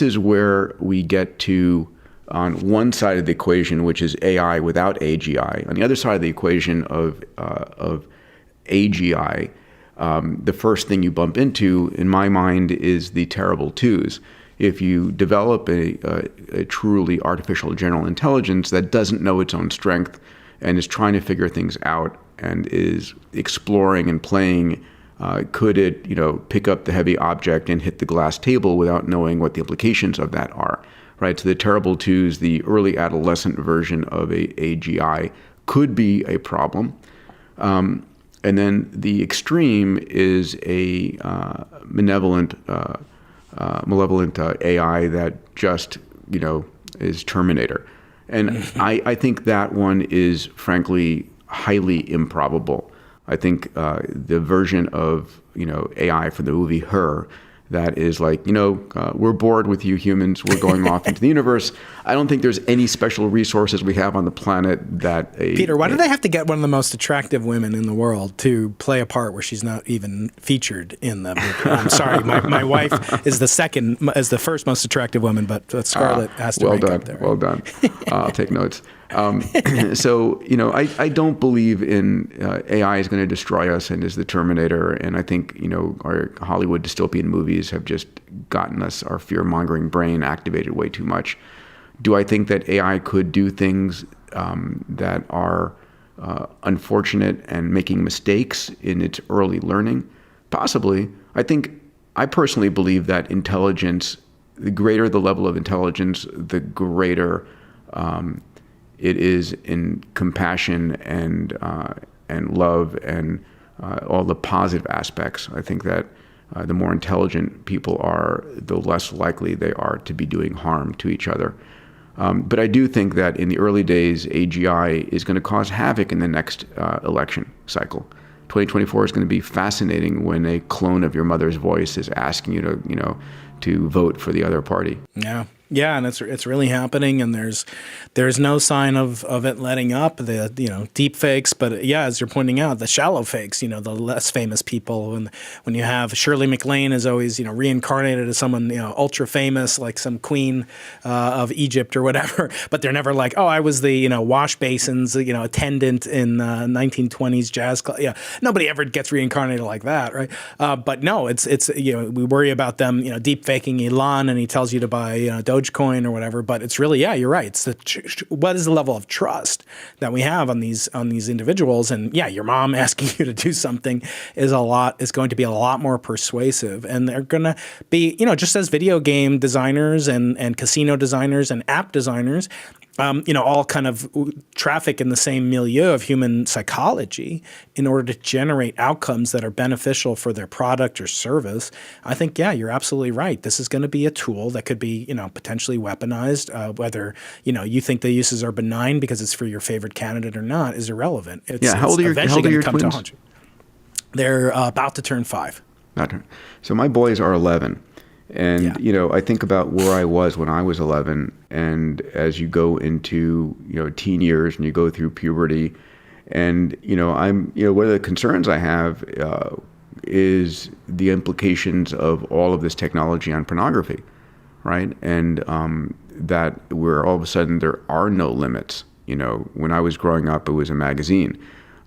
[SPEAKER 2] is where we get to, on one side of the equation, which is AI without AGI. On the other side of the equation of AGI, the first thing you bump into, in my mind, is the terrible twos. If you develop a truly artificial general intelligence that doesn't know its own strength and is trying to figure things out and is exploring and playing, could it, pick up the heavy object and hit the glass table without knowing what the implications of that are, right? So the terrible twos, the early adolescent version of AGI, could be a problem. And then the extreme is a malevolent AI that just, is Terminator. And I think that one is, frankly, highly improbable. I think the version of, AI from the movie Her, that is like, we're bored with you humans, we're going off into the universe. I don't think there's any special resources we have on the planet that
[SPEAKER 1] Peter, why do they have to get one of the most attractive women in the world to play a part where she's not even featured in the movie? I'm sorry, my wife is the first most attractive woman, but Scarlett has to rank up there.
[SPEAKER 2] Well done. I'll take notes. So, I don't believe in AI is going to destroy us and is the Terminator. And I think, our Hollywood dystopian movies have just gotten us, our fear-mongering brain activated way too much. Do I think that AI could do things that are unfortunate and making mistakes in its early learning? Possibly. I think I personally believe that intelligence, the greater the level of intelligence, the greater it is in compassion and love and all the positive aspects. I think that the more intelligent people are, the less likely they are to be doing harm to each other. But I do think that in the early days, AGI is going to cause havoc in the next election cycle. 2024 is going to be fascinating when a clone of your mother's voice is asking you to, to vote for the other party.
[SPEAKER 1] Yeah. Yeah, and it's really happening, and there's no sign of it letting up. The deep fakes, but yeah, as you're pointing out, the shallow fakes. The less famous people. And when you have Shirley MacLaine is always reincarnated as someone ultra famous, like some queen of Egypt or whatever, but they're never like, oh, I was the wash basins attendant in 1920s jazz club. Yeah, nobody ever gets reincarnated like that, right? But no, it's we worry about them deep faking Elon, and he tells you to buy Dogecoin or whatever, but it's really, yeah, you're right. It's what is the level of trust that we have on these individuals? And yeah, your mom asking you to do something is going to be a lot more persuasive, and they're going to be, just as video game designers and casino designers and app designers, all kind of traffic in the same milieu of human psychology in order to generate outcomes that are beneficial for their product or service. I think, yeah, you're absolutely right. This is going to be a tool that could be, potentially weaponized. Whether, you think the uses are benign because it's for your favorite candidate or not is irrelevant.
[SPEAKER 2] How old are your twins?
[SPEAKER 1] They're about to turn 5.
[SPEAKER 2] So my boys are 11. And, I think about where I was when I was 11, and as you go into, teen years and you go through puberty, and, one of the concerns I have is the implications of all of this technology on pornography, right? And that where all of a sudden there are no limits. When I was growing up, it was a magazine.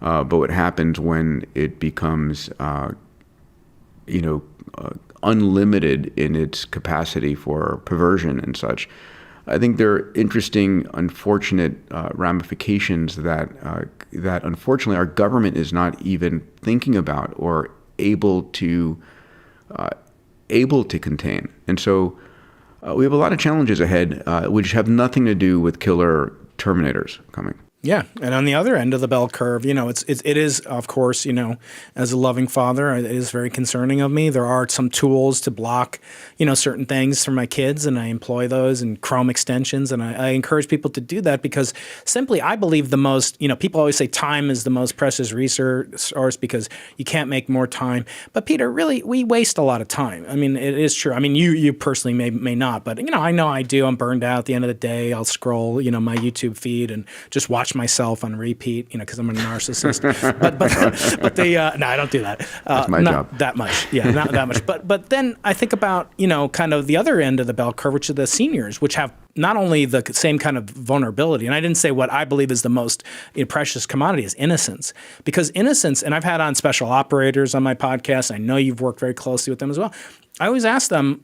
[SPEAKER 2] But what happens when it becomes, unlimited in its capacity for perversion and such? I think there are interesting, unfortunate ramifications that unfortunately our government is not even thinking about or able to contain. And so we have a lot of challenges ahead, which have nothing to do with killer Terminators coming.
[SPEAKER 1] Yeah, and on the other end of the bell curve, it is, of course, as a loving father, it is very concerning of me. There are some tools to block, certain things for my kids, and I employ those and Chrome extensions, and I encourage people to do that because simply I believe the most, people always say time is the most precious resource because you can't make more time. But Peter, really, we waste a lot of time. I mean, it is true. I mean, you personally may not, but I know I do. I'm burned out at the end of the day. I'll scroll, my YouTube feed and just watch myself on repeat, because I'm a narcissist. but no, I don't do that.
[SPEAKER 2] That's my
[SPEAKER 1] not
[SPEAKER 2] job.
[SPEAKER 1] that much. Yeah, not that much. But then I think about, kind of the other end of the bell curve, which are the seniors, which have not only the same kind of vulnerability, and I didn't say what I believe is the most precious commodity is innocence, because innocence, and I've had on special operators on my podcast. I know you've worked very closely with them as well. I always ask them,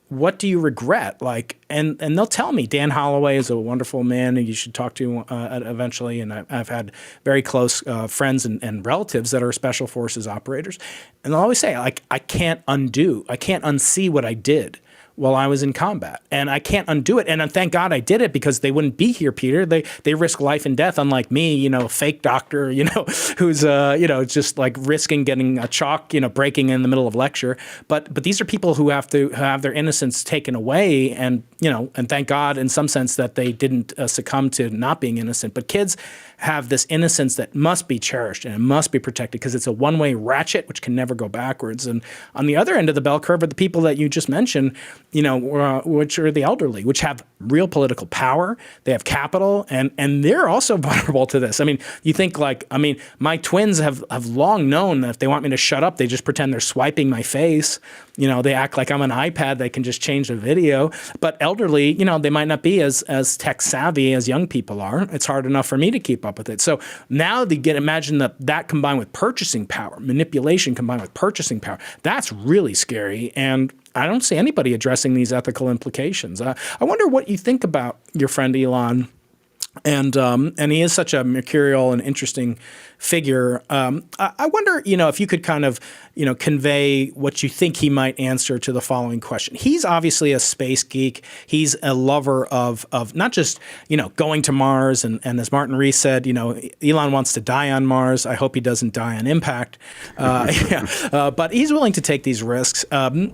[SPEAKER 1] what do you regret? And they'll tell me, Dan Holloway is a wonderful man and you should talk to eventually. And I've had very close friends and relatives that are special forces operators. And they'll always say, I can't unsee what I did while I was in combat, and I can't undo it. And thank God I did it because they wouldn't be here, Peter. They risk life and death, unlike me, a fake doctor, who's just like risking getting a chalk, breaking in the middle of lecture. But these are people who have to have their innocence taken away, and thank God in some sense that they didn't succumb to not being innocent. But kids have this innocence that must be cherished and it must be protected because it's a one-way ratchet which can never go backwards. And on the other end of the bell curve are the people that you just mentioned, which are the elderly, which have real political power. They have capital, and they're also vulnerable to this. I mean, you think my twins have long known that if they want me to shut up, they just pretend they're swiping my face. They act like I'm an iPad. They can just change the video. But elderly, they might not be as tech savvy as young people are. It's hard enough for me to keep up with it. So now imagine that combined with purchasing power, manipulation combined with purchasing power. That's really scary. And I don't see anybody addressing these ethical implications. I wonder what you think about your friend Elon And he is such a mercurial and interesting figure. I wonder, if you could kind of, convey what you think he might answer to the following question. He's obviously a space geek. He's a lover of not just, going to Mars. And as Martin Rees said, Elon wants to die on Mars. I hope he doesn't die on impact. But he's willing to take these risks,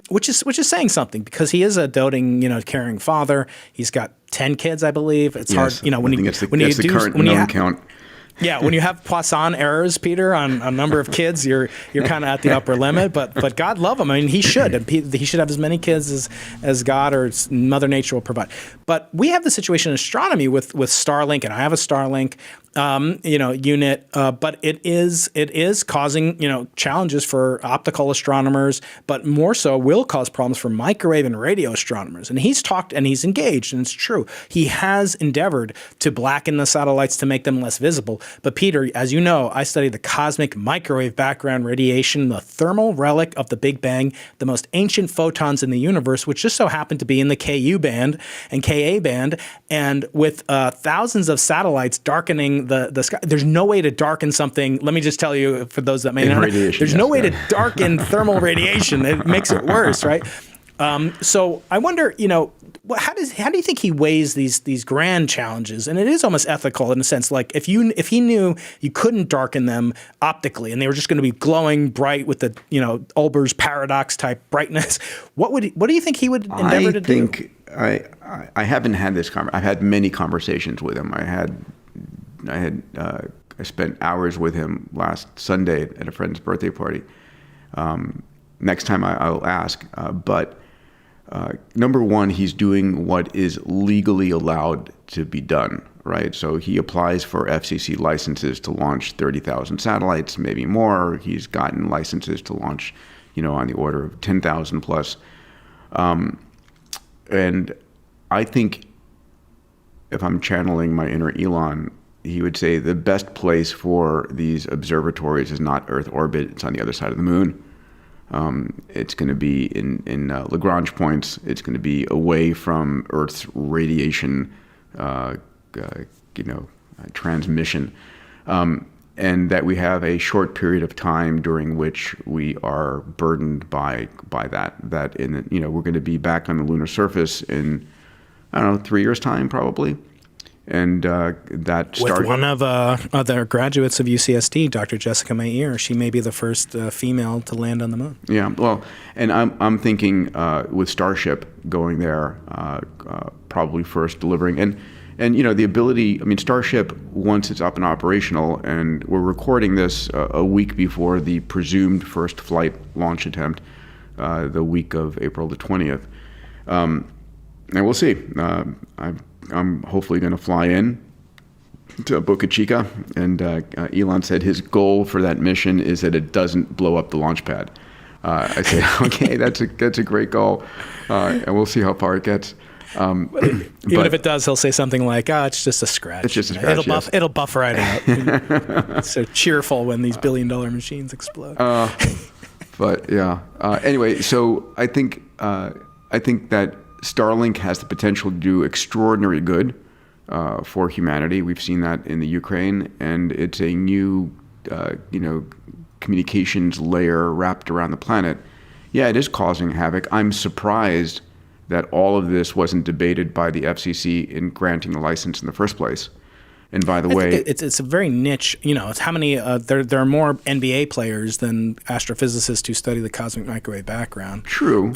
[SPEAKER 1] which is saying something, because he is a doting, caring father. He's got 10 kids, I believe. It's hard, when
[SPEAKER 2] the current known count.
[SPEAKER 1] Yeah, when you have Poisson errors, Peter, on a number of kids, you're kind of at the upper limit. But God love him. I mean, he should. And he should have as many kids as God or Mother Nature will provide. But we have the situation in astronomy with Starlink, and I have a Starlink unit, but it is causing, challenges for optical astronomers, but more so will cause problems for microwave and radio astronomers. And he's talked and he's engaged, and it's true. He has endeavored to blacken the satellites to make them less visible. But Peter, as you know, I study the cosmic microwave background radiation, the thermal relic of the Big Bang, the most ancient photons in the universe, which just so happen to be in the Ku band and Ka band. And with thousands of satellites darkening the sky, there's no way to darken something. Let me just tell you, for those that may not know, there's no way to darken thermal radiation. It makes it worse, right? So I wonder, how do you think he weighs these grand challenges? And it is almost ethical in a sense. Like if he knew you couldn't darken them optically, and they were just going to be glowing bright with the Olber's paradox type brightness, what do you think he would endeavor to do?
[SPEAKER 2] I haven't had this conversation. I've had many conversations with him. I spent hours with him last Sunday at a friend's birthday party. Next time I'll ask. But number one, he's doing what is legally allowed to be done, right? So he applies for FCC licenses to launch 30,000 satellites, maybe more. He's gotten licenses to launch, on the order of 10,000 plus. And I think, if I'm channeling my inner Elon, he would say the best place for these observatories is not Earth orbit. It's on the other side of the moon. It's going to be in Lagrange points. It's going to be away from Earth's radiation, transmission, and that we have a short period of time during which we are burdened by that. That we're going to be back on the lunar surface in 3 years' time, probably. And that started
[SPEAKER 1] with one of the graduates of UCSD, Dr. Jessica Mayer. She may be the first female to land on the moon.
[SPEAKER 2] Yeah, well, and I'm thinking with Starship going there, probably first delivering, and the ability. I mean, Starship, once it's up and operational, and we're recording this a week before the presumed first flight launch attempt, the week of April the 20th, and we'll see. I'm hopefully going to fly in to Boca Chica, and Elon said his goal for that mission is that it doesn't blow up the launch pad. I say, okay, that's a great goal, and we'll see how far it gets.
[SPEAKER 1] Even if it does, he'll say something like, it's just a scratch.
[SPEAKER 2] It's just a scratch.
[SPEAKER 1] It'll buff right out. It's so cheerful when these billion-dollar machines explode.
[SPEAKER 2] But yeah. Anyway, so I think that Starlink has the potential to do extraordinary good for humanity. We've seen that in the Ukraine, and it's a new, communications layer wrapped around the planet. Yeah, it is causing havoc. I'm surprised that all of this wasn't debated by the FCC in granting the license in the first place. And by the way,
[SPEAKER 1] it's a very niche. It's how many there are more NBA players than astrophysicists who study the cosmic microwave background.
[SPEAKER 2] True.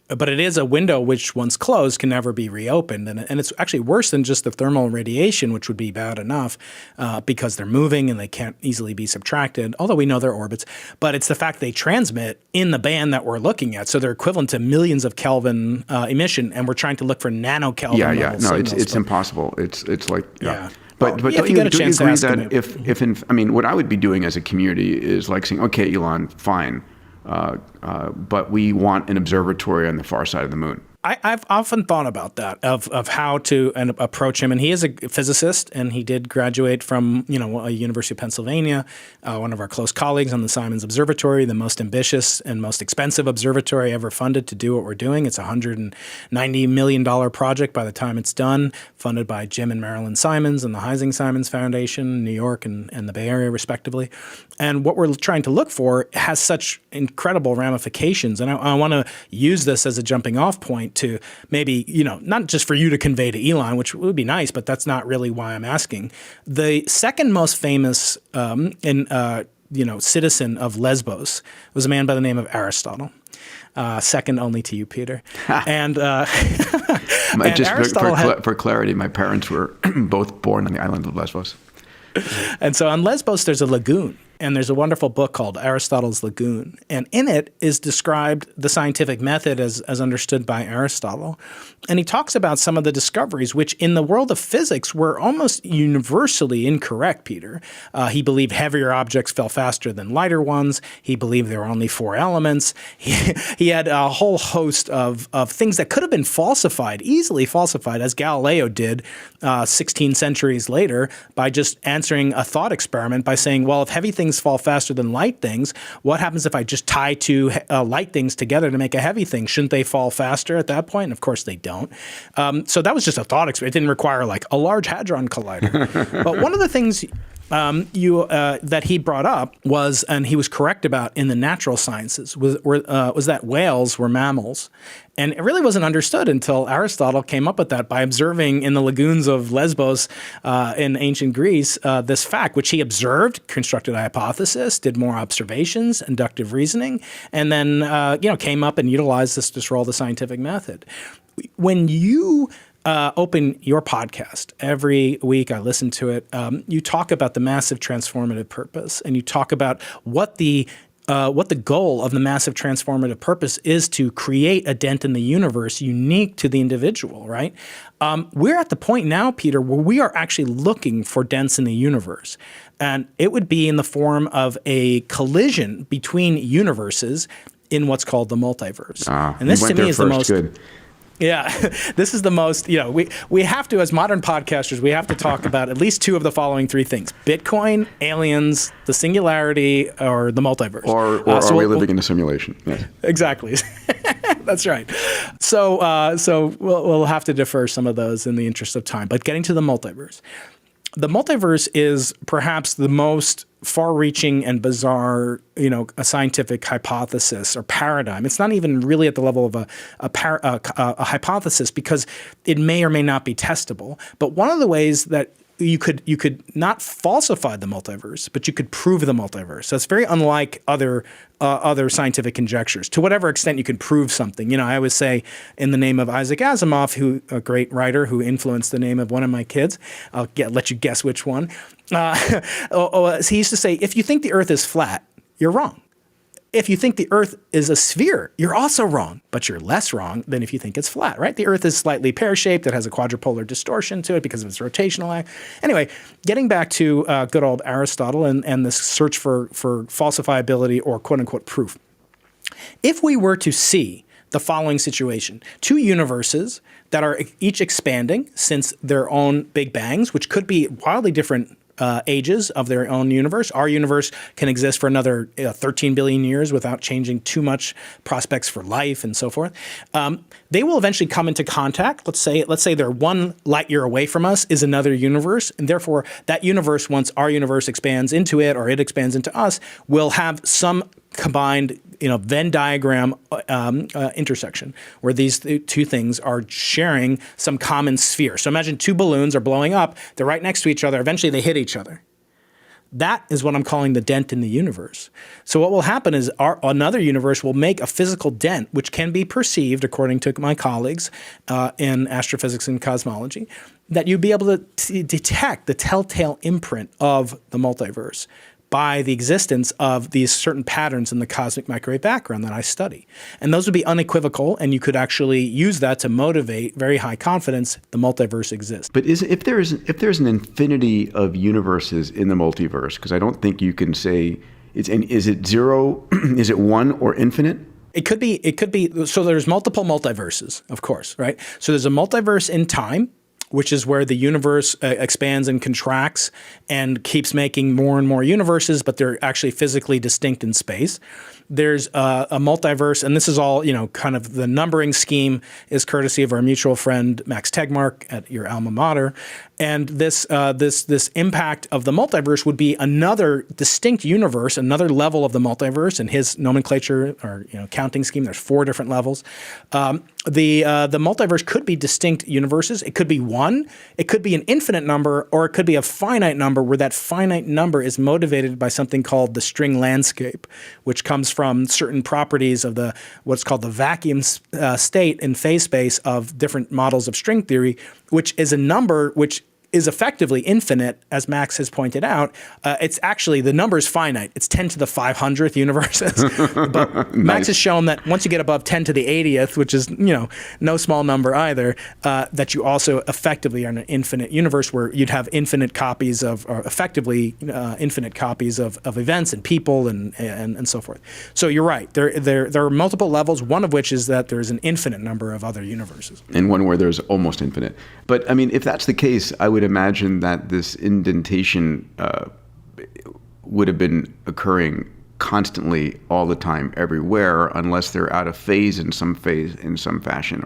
[SPEAKER 1] But it is a window which, once closed, can never be reopened. And it's actually worse than just the thermal radiation, which would be bad enough because they're moving and they can't easily be subtracted, although we know their orbits. But it's the fact they transmit in the band that we're looking at. So they're equivalent to millions of Kelvin emission, and we're trying to look for nanokelvin
[SPEAKER 2] level
[SPEAKER 1] signals.
[SPEAKER 2] It's impossible. It's like,
[SPEAKER 1] yeah.
[SPEAKER 2] But
[SPEAKER 1] Well,
[SPEAKER 2] don't
[SPEAKER 1] if you
[SPEAKER 2] you
[SPEAKER 1] get a chance to
[SPEAKER 2] agree
[SPEAKER 1] ask
[SPEAKER 2] that
[SPEAKER 1] him,
[SPEAKER 2] what I would be doing as a community is like saying, okay, Elon, fine. But we want an observatory on the far side of the moon.
[SPEAKER 1] I've often thought about that, of how to approach him. And he is a physicist, and he did graduate from, a University of Pennsylvania, one of our close colleagues on the Simons Observatory, the most ambitious and most expensive observatory ever funded to do what we're doing. It's a $190 million project by the time it's done, funded by Jim and Marilyn Simons and the Heising Simons Foundation, New York and the Bay Area, respectively. And what we're trying to look for has such incredible ramifications. And I want to use this as a jumping off point to maybe, not just for you to convey to Elon, which would be nice, but that's not really why I'm asking. The second most famous citizen of Lesbos was a man by the name of Aristotle. Second only to you, Peter. And
[SPEAKER 2] just Aristotle for clarity, my parents were both born on the island of Lesbos.
[SPEAKER 1] And so on Lesbos, there's a lagoon. And there's a wonderful book called Aristotle's Lagoon. And in it is described the scientific method as understood by Aristotle. And he talks about some of the discoveries, which in the world of physics were almost universally incorrect, Peter. He believed heavier objects fell faster than lighter ones. He believed there were only 4 elements. He had a whole host of things that could have been falsified, easily falsified, as Galileo did 16 centuries later, by just answering a thought experiment by saying, well, if heavy things fall faster than light things, what happens if I just tie 2 light things together to make a heavy thing? Shouldn't they fall faster at that point? And of course they don't. So that was just a thought experiment. It didn't require like a Large Hadron Collider. But one of the things that he brought up was, and he was correct about in the natural sciences, was that whales were mammals. And it really wasn't understood until Aristotle came up with that by observing in the lagoons of Lesbos in ancient Greece this fact, which he observed, constructed a hypothesis, did more observations, inductive reasoning, and then came up and utilized this to roll the scientific method. When you open your podcast every week, I listen to it. You talk about the massive transformative purpose, and you talk about what the goal of the massive transformative purpose is, to create a dent in the universe unique to the individual, right? We're at the point now, Peter, where we are actually looking for dents in the universe. And it would be in the form of a collision between universes in what's called the multiverse.
[SPEAKER 2] And this to me is the most... Good.
[SPEAKER 1] Yeah, this is the most, we have to, as modern podcasters, we have to talk about at least 2 of the following 3 things: Bitcoin, aliens, the singularity, or the multiverse.
[SPEAKER 2] Or are we living in a simulation? Yes.
[SPEAKER 1] Exactly. That's right. So we'll have to defer some of those in the interest of time. But getting to the multiverse. The multiverse is perhaps the most far-reaching and bizarre, a scientific hypothesis or paradigm. It's not even really at the level of a hypothesis, because it may or may not be testable. But one of the ways that you could not falsify the multiverse, but you could prove the multiverse. So it's very unlike other scientific conjectures. To whatever extent you can prove something. I always say, in the name of Isaac Asimov, a great writer who influenced the name of one of my kids, I'll let you guess which one. He used to say, if you think the Earth is flat, you're wrong. If you think the Earth is a sphere, you're also wrong, but you're less wrong than if you think it's flat, right? The Earth is slightly pear-shaped. It has a quadrupolar distortion to it because of its rotational act. Anyway, getting back to good old Aristotle and this search for falsifiability or quote-unquote proof. If we were to see the following situation: 2 universes that are each expanding since their own big bangs, which could be wildly different ages of their own universe. Our universe can exist for another 13 billion years without changing too much prospects for life and so forth. They will eventually come into contact. Let's say they're 1 light year away from us is another universe, and therefore that universe, once our universe expands into it or it expands into us, will have some combined Venn diagram intersection where these 2 things are sharing some common sphere. So imagine 2 balloons are blowing up. They're right next to each other. Eventually they hit each other. That is what I'm calling the dent in the universe. So what will happen is another universe will make a physical dent, which can be perceived, according to my colleagues in astrophysics and cosmology, that you'd be able to detect the telltale imprint of the multiverse by the existence of these certain patterns in the cosmic microwave background that I study. And those would be unequivocal, and you could actually use that to motivate very high confidence the multiverse exists.
[SPEAKER 2] But if there's an infinity of universes in the multiverse, because I don't think you can say, is it 0, is it 1 or infinite?
[SPEAKER 1] It could be. So there's multiple multiverses, of course, right? So there's a multiverse in time, which is where the universe expands and contracts and keeps making more and more universes, but they're actually physically distinct in space. There's a multiverse, and this is all, kind of the numbering scheme is courtesy of our mutual friend Max Tegmark at your alma mater. And this impact of the multiverse would be another distinct universe, another level of the multiverse. In his nomenclature or counting scheme, there's 4 different levels. The multiverse could be distinct universes. It could be one. It could be an infinite number, or it could be a finite number, where that finite number is motivated by something called the string landscape, which comes from certain properties of what's called the vacuum state in phase space of different models of string theory, which is a number which is effectively infinite, as Max has pointed out. It's actually, the number is finite. It's 10 to the 500th universes. But
[SPEAKER 2] Nice.
[SPEAKER 1] Max has shown that once you get above 10 to the 80th, which is, no small number either, that you also effectively are in an infinite universe where you'd have infinite copies or effectively infinite copies of events and people and so forth. So you're right. There are multiple levels, one of which is that there's an infinite number of other universes.
[SPEAKER 2] And one where there's almost infinite. But I mean, if that's the case, I would imagine that this indentation would have been occurring constantly all the time everywhere, unless they're out of phase in some fashion,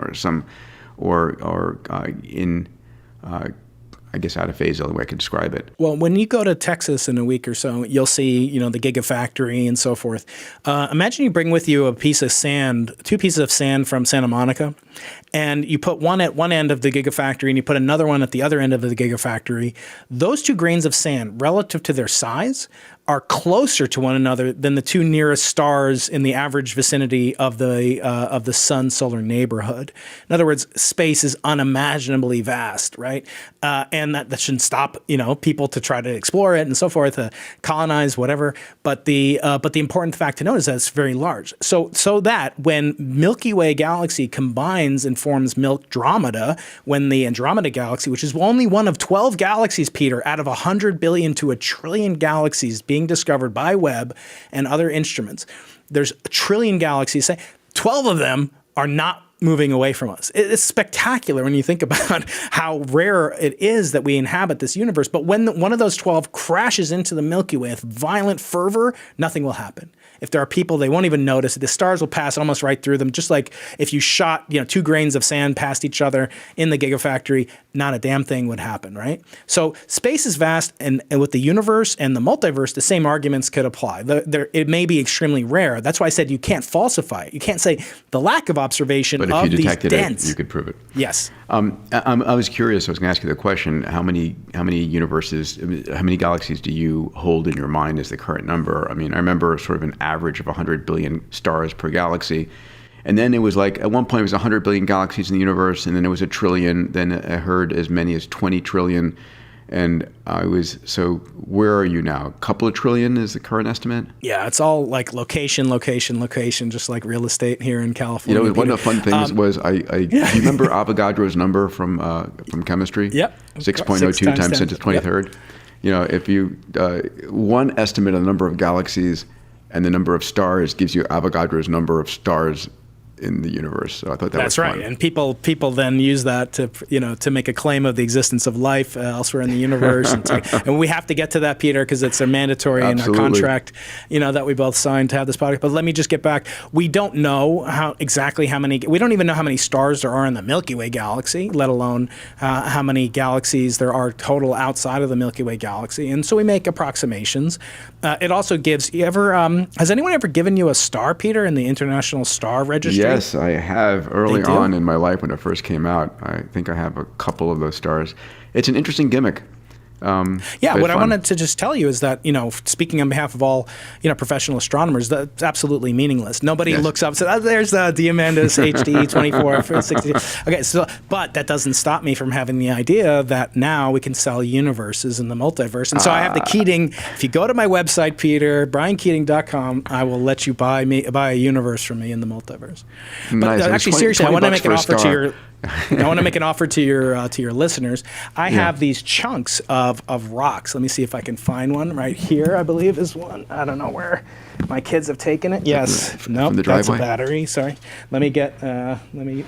[SPEAKER 2] I guess out of phase is the only way I could describe it.
[SPEAKER 1] Well, when you go to Texas in a week or so, you'll see, the Gigafactory and so forth. Imagine you bring with you two pieces of sand from Santa Monica, and you put one at one end of the Gigafactory and you put another one at the other end of the Gigafactory. Those 2 grains of sand, relative to their size, are closer to one another than the 2 nearest stars in the average vicinity of the sun's solar neighborhood. In other words, space is unimaginably vast, right? And that shouldn't stop people to try to explore it and so forth, colonize whatever. But the important fact to note is that it's very large. So that when Milky Way galaxy combines and forms Milkdromeda, when the Andromeda galaxy, which is only one of 12 galaxies, Peter, out of 100 billion to 1 trillion galaxies being discovered by Webb and other instruments. There's 1 trillion galaxies. Say 12 of them are not moving away from us. It's spectacular when you think about how rare it is that we inhabit this universe. But when one of those 12 crashes into the Milky Way with violent fervor, nothing will happen. If there are people, they won't even notice. The stars will pass almost right through them, just like if you shot 2 grains of sand past each other in the Gigafactory, not a damn thing would happen, right? So space is vast, and with the universe and the multiverse, the same arguments could apply. It may be extremely rare. That's why I said you can't falsify it. You can't say the lack of observation
[SPEAKER 2] but
[SPEAKER 1] of
[SPEAKER 2] if you
[SPEAKER 1] these
[SPEAKER 2] detected
[SPEAKER 1] dents.
[SPEAKER 2] it, you could prove it.
[SPEAKER 1] Yes.
[SPEAKER 2] I was curious. I was going to ask you the question: how many universes, how many galaxies do you hold in your mind as the current number? I mean, I remember sort of an average of 100 billion stars per galaxy, and then it was like at one point it was 100 billion galaxies in the universe, and then it was 1 trillion. Then I heard as many as 20 trillion, and so where are you now? A couple of trillion is the current estimate?
[SPEAKER 1] Yeah, it's all like location, just like real estate here in California.
[SPEAKER 2] One of the fun things was do you remember Avogadro's number from chemistry?
[SPEAKER 1] Yep.
[SPEAKER 2] 6.02 times 10 to the 23rd. Yep. If you one estimate of the number of galaxies and the number of stars gives you Avogadro's number of stars in the universe. So I thought that was fun. That's right.
[SPEAKER 1] And people then use that to make a claim of the existence of life elsewhere in the universe. And we have to get to that, Peter, because it's a mandatory in our contract, that we both signed to have this podcast. But let me just get back. We don't know we don't even know how many stars there are in the Milky Way galaxy, let alone how many galaxies there are total outside of the Milky Way galaxy. And so we make approximations. It also gives, has anyone ever given you a star, Peter, in the International Star Registry?
[SPEAKER 2] Yes, I have. Early on in my life when it first came out, I think I have a couple of those stars. It's an interesting gimmick.
[SPEAKER 1] What I wanted to just tell you is that, speaking on behalf of all, professional astronomers, that's absolutely meaningless. Nobody looks up and says, there's the Diamandis HD 2460. Okay, but that doesn't stop me from having the idea that now we can sell universes in the multiverse. And so I have the Keating. If you go to my website, Peter, briankeating.com, I will let you buy a universe from me in the multiverse. But
[SPEAKER 2] nice.
[SPEAKER 1] Actually, seriously, I want to make an offer to your... I want to make an offer to your listeners. I have these chunks of rocks. Let me see if I can find one right here. I believe is one. I don't know where my kids have taken it. Yes. Nope. That's a battery. Sorry. Let me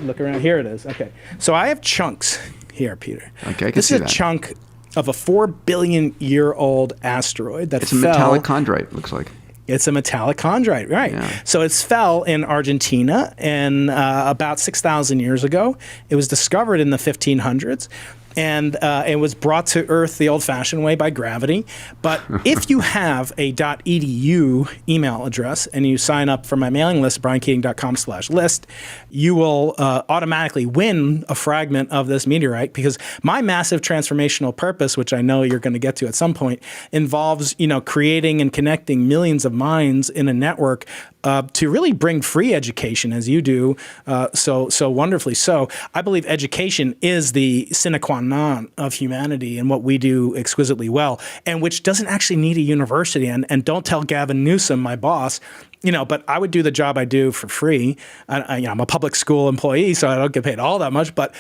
[SPEAKER 1] look around. Here it is. Okay. So I have chunks here, Peter.
[SPEAKER 2] Okay.
[SPEAKER 1] This is a chunk of a 4 billion year old asteroid that
[SPEAKER 2] fell. It's a metallic chondrite, looks like.
[SPEAKER 1] It's a metallic chondrite, right? Yeah. So it fell in Argentina in about 6,000 years ago. It was discovered in the 1500s. And it was brought to Earth the old-fashioned way by gravity. But if you have a .edu email address and you sign up for my mailing list, briankeating.com/list, you will automatically win a fragment of this meteorite, because my massive transformational purpose, which I know you're going to get to at some point, involves creating and connecting millions of minds in a network to really bring free education, as you do so wonderfully. So I believe education is the sine qua non of humanity and what we do exquisitely well, and which doesn't actually need a university. And don't tell Gavin Newsom, my boss, but I would do the job I do for free. I'm a public school employee, so I don't get paid all that much, but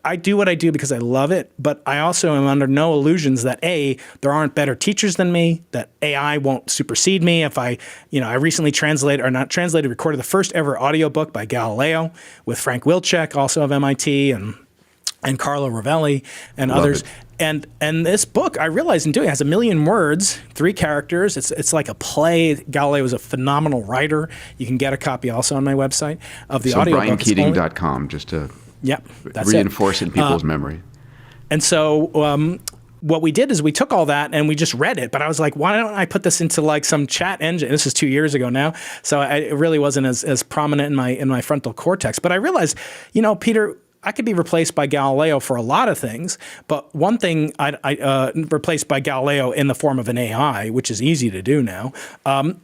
[SPEAKER 1] I do what I do because I love it. But I also am under no illusions that there aren't better teachers than me, that AI won't supersede me. If I recently recorded the first ever audiobook by Galileo with Frank Wilczek, also of MIT, and Carlo Rovelli and others. And this book, I realized in doing it, has 1 million words, 3 characters. It's like a play. Galileo was a phenomenal writer. You can get a copy also on my website of the audiobook.
[SPEAKER 2] So briankeating.com, just to reinforce it in people's memory. And
[SPEAKER 1] so what we did is we took all that and we just read it. But I was like, why don't I put this into like some chat engine? This is 2 years ago now. So it really wasn't as prominent in my frontal cortex. But I realized, Peter, I could be replaced by Galileo for a lot of things, but one thing I replaced by Galileo in the form of an AI, which is easy to do now, and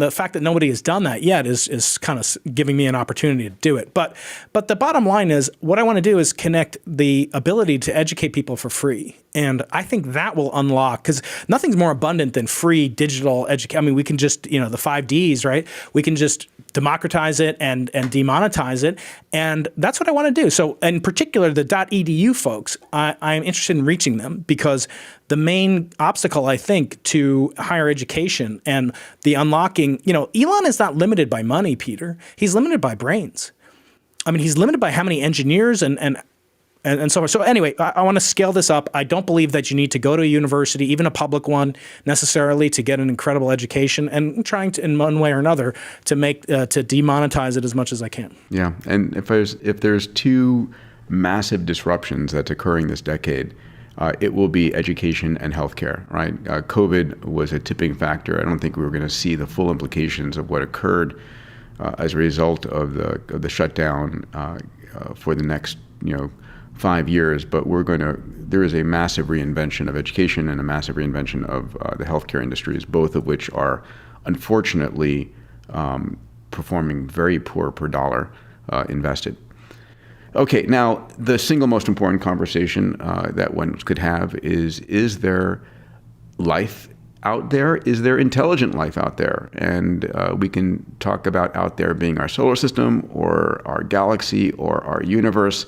[SPEAKER 1] the fact that nobody has done that yet is kind of giving me an opportunity to do it. But the bottom line is, what I want to do is connect the ability to educate people for free. And I think that will unlock, because nothing's more abundant than free digital education. I mean, we can just, the 5 Ds, right? We can just democratize it and demonetize it. And that's what I want to do. So in particular, the .edu folks, I'm interested in reaching them, because the main obstacle, I think, to higher education and the unlocking, Elon is not limited by money, Peter. He's limited by brains. I mean, he's limited by how many engineers and so on. So anyway, I want to scale this up. I don't believe that you need to go to a university, even a public one, necessarily to get an incredible education, and I'm trying to, in one way or another, to demonetize it as much as I can.
[SPEAKER 2] Yeah, and if there's 2 massive disruptions that's occurring this decade, it will be education and healthcare, right? COVID was a tipping factor. I don't think we were going to see the full implications of what occurred as a result of the shutdown for the next 5 years, but there is a massive reinvention of education and a massive reinvention of the healthcare industries, both of which are unfortunately performing very poor per dollar invested. Okay, now the single most important conversation that one could have is there life out there? Is there intelligent life out there? And we can talk about out there being our solar system or our galaxy or our universe.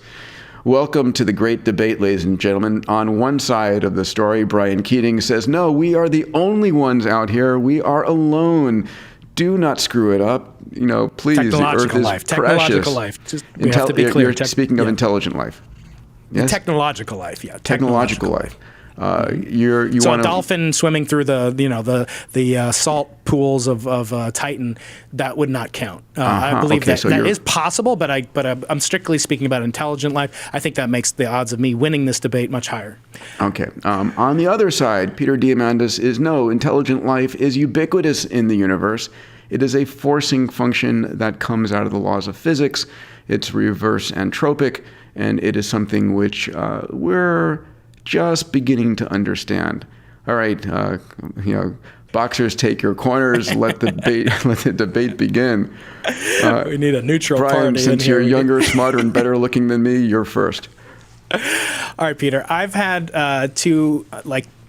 [SPEAKER 2] Welcome to the great debate, ladies and gentlemen. On one side of the story, Brian Keating says, no, we are the only ones out here. We are alone. Do not screw it up. Please, the Earth is precious.
[SPEAKER 1] Technological life. Just, we have to be clear.
[SPEAKER 2] You're speaking of intelligent life.
[SPEAKER 1] Yes? Technological life, yeah.
[SPEAKER 2] Technological life.
[SPEAKER 1] A dolphin swimming through the salt pools of Titan, that would not count. I believe that is possible, but I'm strictly speaking about intelligent life. I think that makes the odds of me winning this debate much higher.
[SPEAKER 2] Okay. On the other side, Peter Diamandis is no, intelligent life is ubiquitous in the universe. It is a forcing function that comes out of the laws of physics. It's reverse entropic, and it is something which we're just beginning to understand. All right, boxers, take your corners. Let the debate begin.
[SPEAKER 1] We need a neutral
[SPEAKER 2] Brian,
[SPEAKER 1] party.
[SPEAKER 2] Since you're younger, smarter, and better looking than me, you're first.
[SPEAKER 1] All right, Peter. I've had 2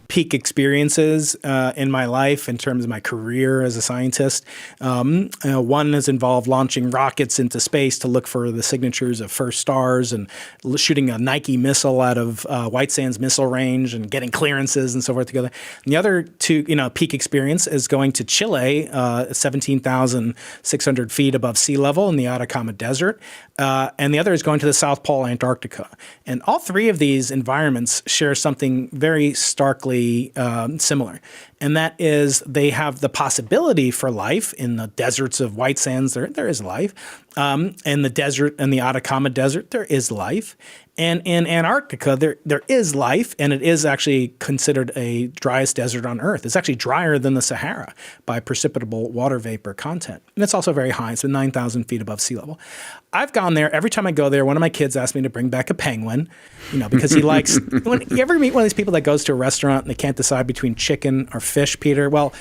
[SPEAKER 1] peak experiences in my life in terms of my career as a scientist. One has involved launching rockets into space to look for the signatures of first stars and shooting a Nike missile out of White Sands missile range and getting clearances and so forth together. And the other two, peak experience is going to Chile, 17,600 feet above sea level in the Atacama Desert. And the other is going to the South Pole, Antarctica. And all three of these environments share something very starkly similar. And that is they have the possibility for life in the deserts of White Sands. There is life. In the desert, in the Atacama Desert, there is life. And in Antarctica, there is life, and it is actually considered a driest desert on Earth. It's actually drier than the Sahara by precipitable water vapor content. And it's also very high. It's 9,000 feet above sea level. I've gone there. Every time I go there, one of my kids asks me to bring back a penguin, because he likes – you ever meet one of these people that goes to a restaurant and they can't decide between chicken or fish, Peter? Well,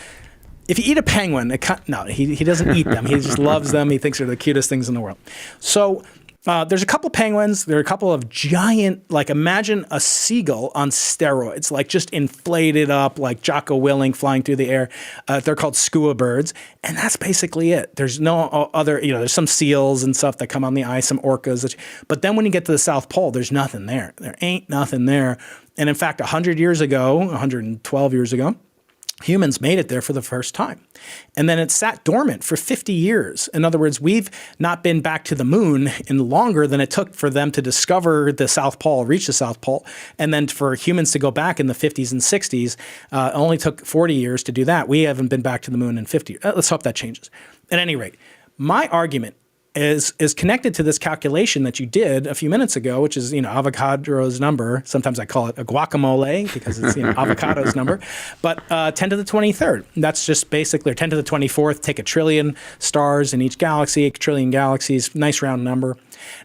[SPEAKER 1] if you eat a penguin, he doesn't eat them. He just loves them. He thinks they're the cutest things in the world. So – there's a couple penguins. There are a couple of giant, imagine a seagull on steroids, just inflated up, like Jocko Willink flying through the air. They're called skua birds. And that's basically it. There's no other, there's some seals and stuff that come on the ice, some orcas. But then when you get to the South Pole, there's nothing there. There ain't nothing there. And in fact, 112 years ago, humans made it there for the first time. And then it sat dormant for 50 years. In other words, we've not been back to the moon in longer than it took for them to discover the South Pole, reach the South Pole. And then for humans to go back in the 50s and 60s, it only took 40 years to do that. We haven't been back to the moon in 50 years. Let's hope that changes. At any rate, my argument is connected to this calculation that you did a few minutes ago, which is, Avogadro's number. Sometimes I call it a guacamole because it's, Avogadro's number. But 10 to the 23rd, that's just basically, or 10 to the 24th, take a trillion stars in each galaxy, a trillion galaxies, nice round number.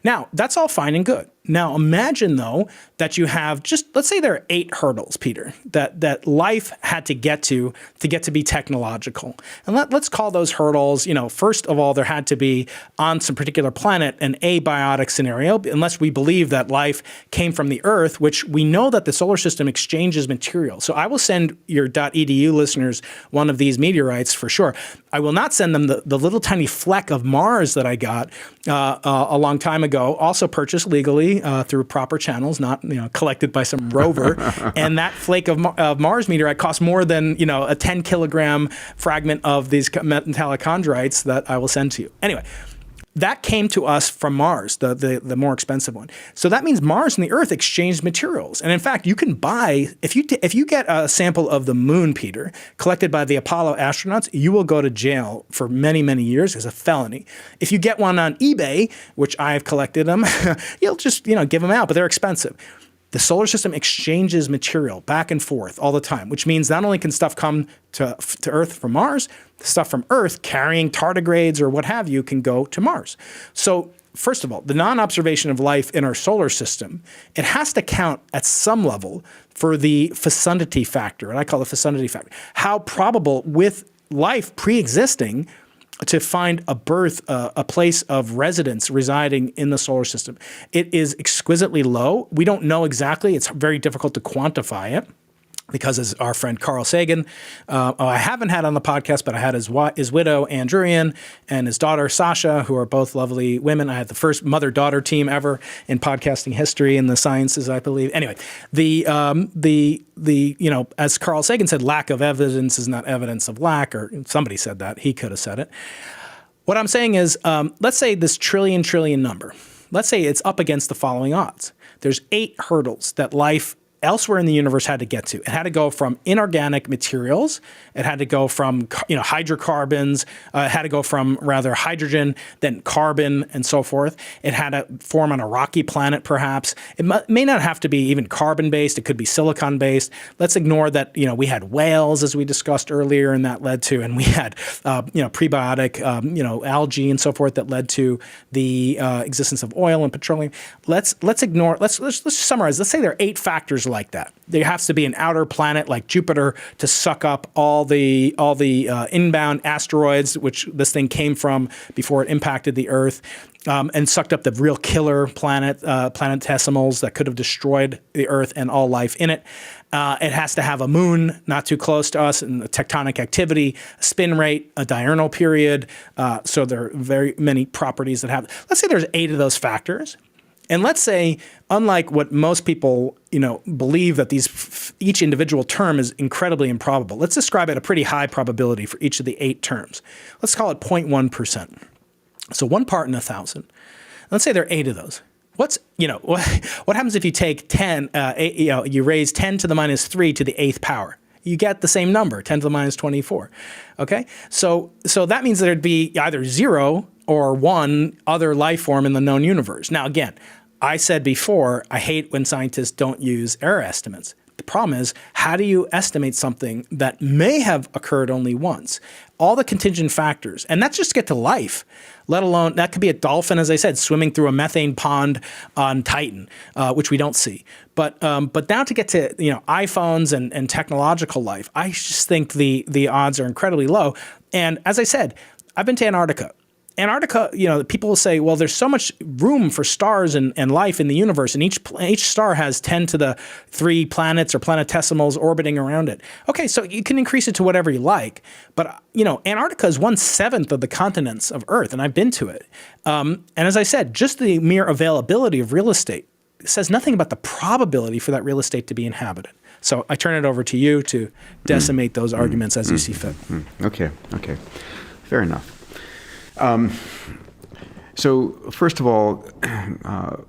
[SPEAKER 1] Now, that's all fine and good. Now, imagine, though, that you have let's say there are 8 hurdles, Peter, that life had to get to be technological. And let's call those hurdles, first of all, there had to be on some particular planet an abiotic scenario, unless we believe that life came from the Earth, which we know that the solar system exchanges material. So I will send your .edu listeners one of these meteorites for sure. I will not send them the little tiny fleck of Mars that I got a long time ago, also purchased legally through proper channels, not collected by some rover. And that flake of Mars meteorite costs more than a 10 kilogram fragment of these metallic chondrites that I will send to you. Anyway. That came to us from Mars, the more expensive one. So that means Mars and the Earth exchanged materials. And in fact, you can buy, if you get a sample of the moon, Peter, collected by the Apollo astronauts, you will go to jail for many, many years as a felony. If you get one on eBay, which I've collected them, you'll just, give them out, but they're expensive. The solar system exchanges material back and forth all the time, which means not only can stuff come to Earth from Mars, stuff from Earth carrying tardigrades or what have you can go to Mars. So first of all, the non-observation of life in our solar system, it has to count at some level for the fecundity factor, and I call it fecundity factor. How probable with life pre-existing to find a birth, a place of residence residing in the solar system. It is exquisitely low. We don't know exactly. It's very difficult to quantify it. Because as our friend Carl Sagan, I haven't had on the podcast, but I had his widow, Ann Druyan, and his daughter, Sasha, who are both lovely women. I had the first mother-daughter team ever in podcasting history in the sciences, I believe. Anyway, as Carl Sagan said, lack of evidence is not evidence of lack, or somebody said that. He could have said it. What I'm saying is, let's say this trillion number, let's say it's up against the following odds. There's 8 hurdles that life elsewhere in the universe had to get to. It had to go from inorganic materials. It had to go from hydrocarbons. It had to go from hydrogen, then carbon, and so forth. It had to form on a rocky planet, perhaps. It may not have to be even carbon-based. It could be silicon-based. Let's ignore that. We had whales, as we discussed earlier, and that led to, and we had prebiotic, algae and so forth that led to the existence of oil and petroleum. Let's ignore. Let's summarize. Let's say there are 8 factors like that. There has to be an outer planet like Jupiter to suck up all the inbound asteroids, which this thing came from before it impacted the Earth, and sucked up the real killer planetesimals that could have destroyed the Earth and all life in it. It has to have a moon not too close to us, and the tectonic activity, a spin rate, a diurnal period. So there are very many properties that have. Let's say there's 8 of those factors. And let's say, unlike what most people, believe that each individual term is incredibly improbable, let's describe it a pretty high probability for each of the 8 terms. Let's call it 0.1%. So 1 part in 1,000. Let's say there are 8 of those. What happens if you take 10, you raise 10 to the minus 3 to the 8th power? You get the same number, 10 to the minus 24. Okay? So that means there'd be either 0 or 1 other life form in the known universe. Now, again, I said before, I hate when scientists don't use error estimates. The problem is, how do you estimate something that may have occurred only once? All the contingent factors, and that's just to get to life, let alone, that could be a dolphin, as I said, swimming through a methane pond on Titan, which we don't see. But now to get to iPhones and technological life, I just think the odds are incredibly low. And as I said, I've been to Antarctica. Antarctica, people will say, well, there's so much room for stars and life in the universe, and each star has 10 to the 3 planets or planetesimals orbiting around it. Okay, so you can increase it to whatever you like, but Antarctica is 1/7 of the continents of Earth, and I've been to it. And as I said, just the mere availability of real estate says nothing about the probability for that real estate to be inhabited. So I turn it over to you to decimate those arguments as you see fit.
[SPEAKER 2] Okay, fair enough. So first of all,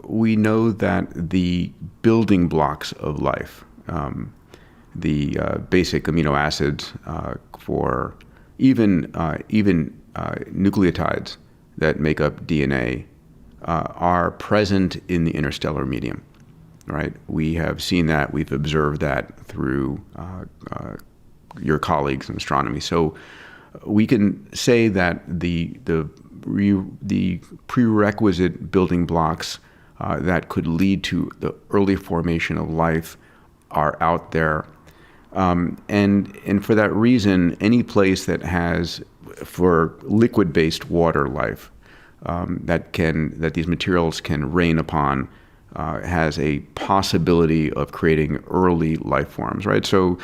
[SPEAKER 2] we know that the building blocks of life, the basic amino acids for even nucleotides that make up DNA, are present in the interstellar medium, right? We have seen that, we've observed that through your colleagues in astronomy. So we can say that the prerequisite building blocks that could lead to the early formation of life are out there, and for that reason, any place that has, for liquid-based water life, that these materials can rain upon, has a possibility of creating early life forms, right? So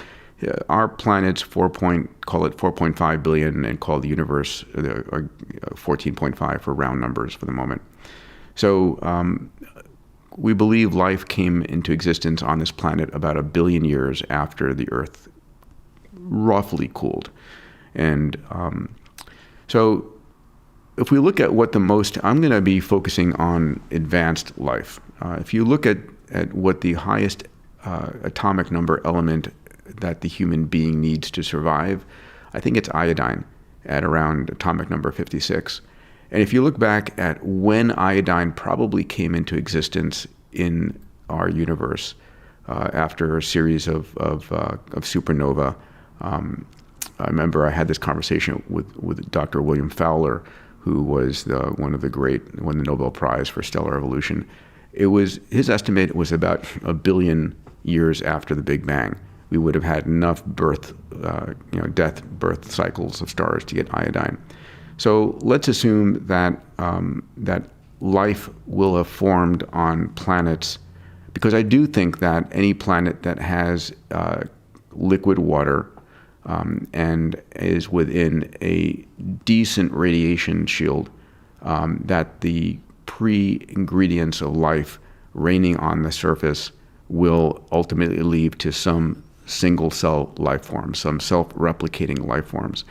[SPEAKER 2] our planet's 4.5 billion, and call the universe 14.5 for round numbers for the moment. So we believe life came into existence on this planet about 1 billion years after the Earth roughly cooled. And so if we look at I'm going to be focusing on advanced life. If you look at what the highest atomic number element that the human being needs to survive, I think it's iodine at around atomic number 56. And if you look back at when iodine probably came into existence in our universe after a series of supernova, I remember I had this conversation with Dr. William Fowler, who was won the Nobel Prize for stellar evolution. His estimate was about 1 billion years after the Big Bang. We would have had enough birth cycles of stars to get iodine. So let's assume that life will have formed on planets, because I do think that any planet that has liquid water and is within a decent radiation shield, that the pre-ingredients of life reigning on the surface will ultimately lead to some single-cell life forms, some self-replicating life forms.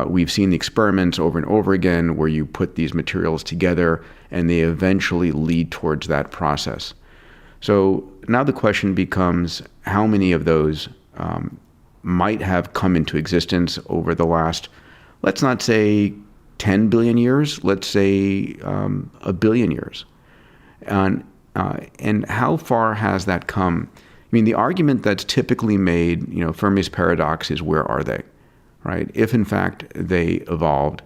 [SPEAKER 2] We've seen the experiments over and over again where you put these materials together and they eventually lead towards that process. So now the question becomes, how many of those might have come into existence over the last, let's not say 10 billion years, let's say 1 billion years. And how far has that come? I mean, the argument that's typically made, Fermi's paradox, is where are they, right? If in fact they evolved,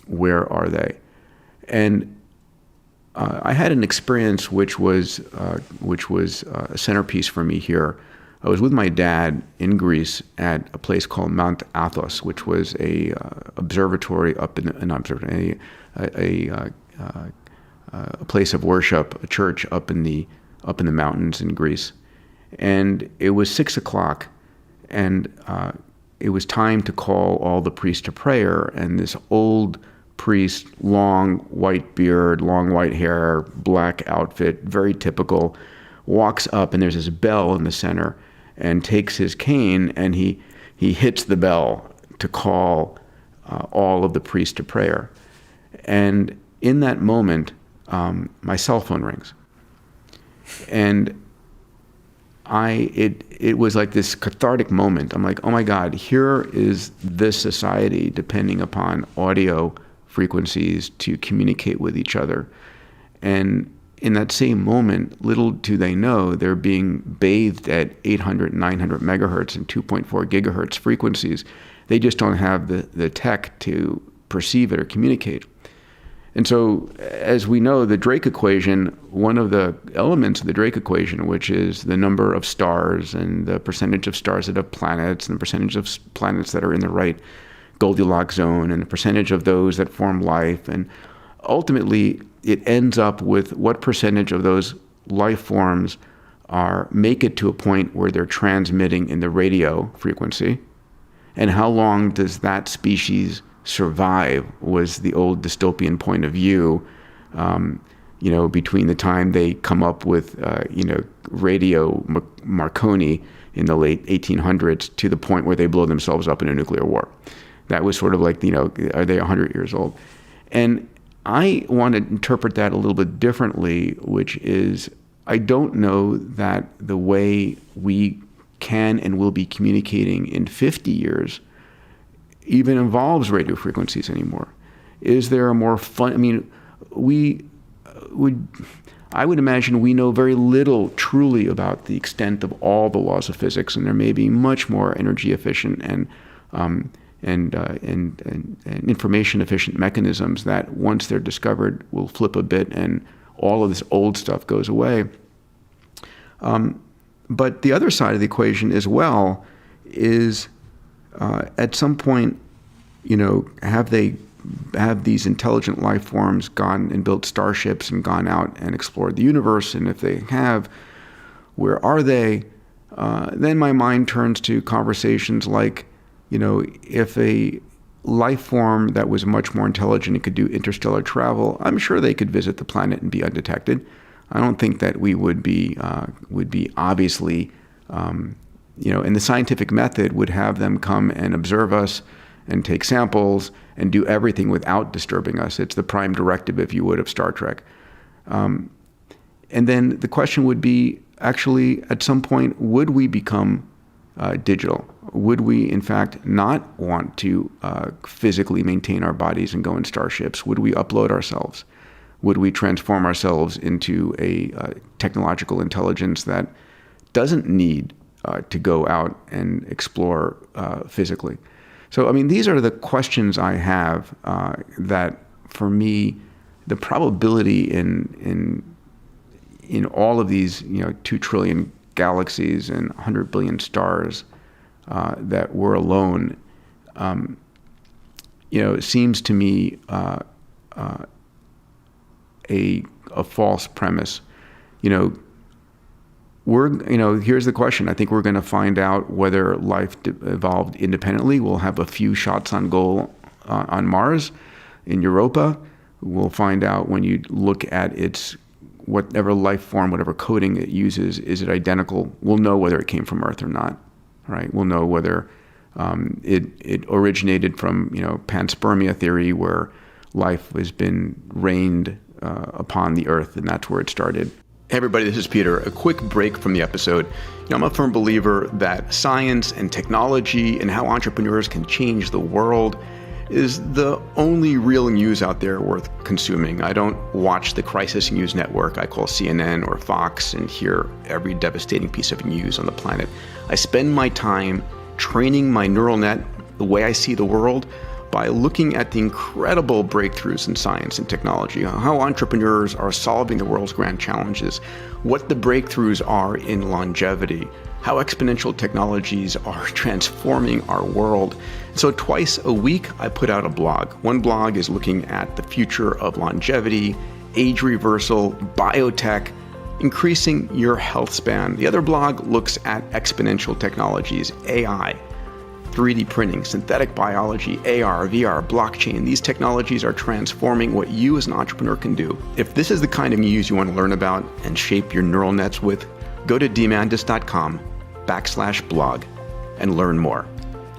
[SPEAKER 2] where are they? And I had an experience which was a centerpiece for me here. I was with my dad in Greece at a place called Mount Athos, which was a observatory up in a place of worship, a church up in the mountains in Greece. And it was 6 o'clock, and it was time to call all the priests to prayer. And this old priest, long white beard, long white hair, black outfit, very typical, walks up, and there's this bell in the center, and takes his cane, and he hits the bell to call all of the priests to prayer. And in that moment, my cell phone rings. And it was like this cathartic moment. I'm like, oh my God, here is this society depending upon audio frequencies to communicate with each other. And in that same moment, little do they know, they're being bathed at 800, 900 megahertz and 2.4 gigahertz frequencies. They just don't have the tech to perceive it or communicate. And so, as we know, the Drake equation, one of the elements of the Drake equation, which is the number of stars and the percentage of stars that have planets and the percentage of planets that are in the right Goldilocks zone and the percentage of those that form life, and ultimately it ends up with what percentage of those life forms make it to a point where they're transmitting in the radio frequency, and how long does that species survive, was the old dystopian point of view, between the time they come up with, radio Marconi in the late 1800s to the point where they blow themselves up in a nuclear war. That was sort of like, are they 100 years old? And I want to interpret that a little bit differently, which is, I don't know that the way we can and will be communicating in 50 years even involves radio frequencies anymore. Is there a more fun? I mean, I would imagine we know very little truly about the extent of all the laws of physics, and there may be much more energy efficient and information efficient mechanisms that, once they're discovered, will flip a bit and all of this old stuff goes away. But the other side of the equation as well is, at some point, have these intelligent life forms gone and built starships and gone out and explored the universe? And if they have, where are they? Then my mind turns to conversations like, if a life form that was much more intelligent and could do interstellar travel, I'm sure they could visit the planet and be undetected. I don't think that we would be obviously, and the scientific method would have them come and observe us and take samples and do everything without disturbing us. It's the prime directive, if you would, of Star Trek. And then the question would be, actually, at some point, would we become digital? Would we, in fact, not want to physically maintain our bodies and go in starships? Would we upload ourselves? Would we transform ourselves into a technological intelligence that doesn't need to go out and explore physically? So, I mean, these are the questions I have that, for me, the probability in all of these, 2 trillion galaxies and 100 billion stars that we're alone, seems to me a false premise. Here's the question. I think we're going to find out whether life evolved independently. We'll have a few shots on goal on Mars, in Europa. We'll find out, when you look at its whatever life form, whatever coding it uses, is it identical? We'll know whether it came from Earth or not, right? We'll know whether it originated from, panspermia theory, where life has been rained upon the Earth, and that's where it started. Hey everybody, this is Peter. A quick break from the episode. I'm a firm believer that science and technology and how entrepreneurs can change the world is the only real news out there worth consuming. I don't watch the crisis news network I call CNN or Fox and hear every devastating piece of news on the planet. I spend my time training my neural net the way I see the world by looking at the incredible breakthroughs in science and technology, how entrepreneurs are solving the world's grand challenges, what the breakthroughs are in longevity, how exponential technologies are transforming our world. So twice a week, I put out a blog. One blog is looking at the future of longevity, age reversal, biotech, increasing your health span. The other blog looks at exponential technologies, AI, 3D printing, synthetic biology, AR, VR, blockchain. These technologies are transforming what you as an entrepreneur can do. If this is the kind of news you want to learn about and shape your neural nets with, go to demandis.com/blog and learn more.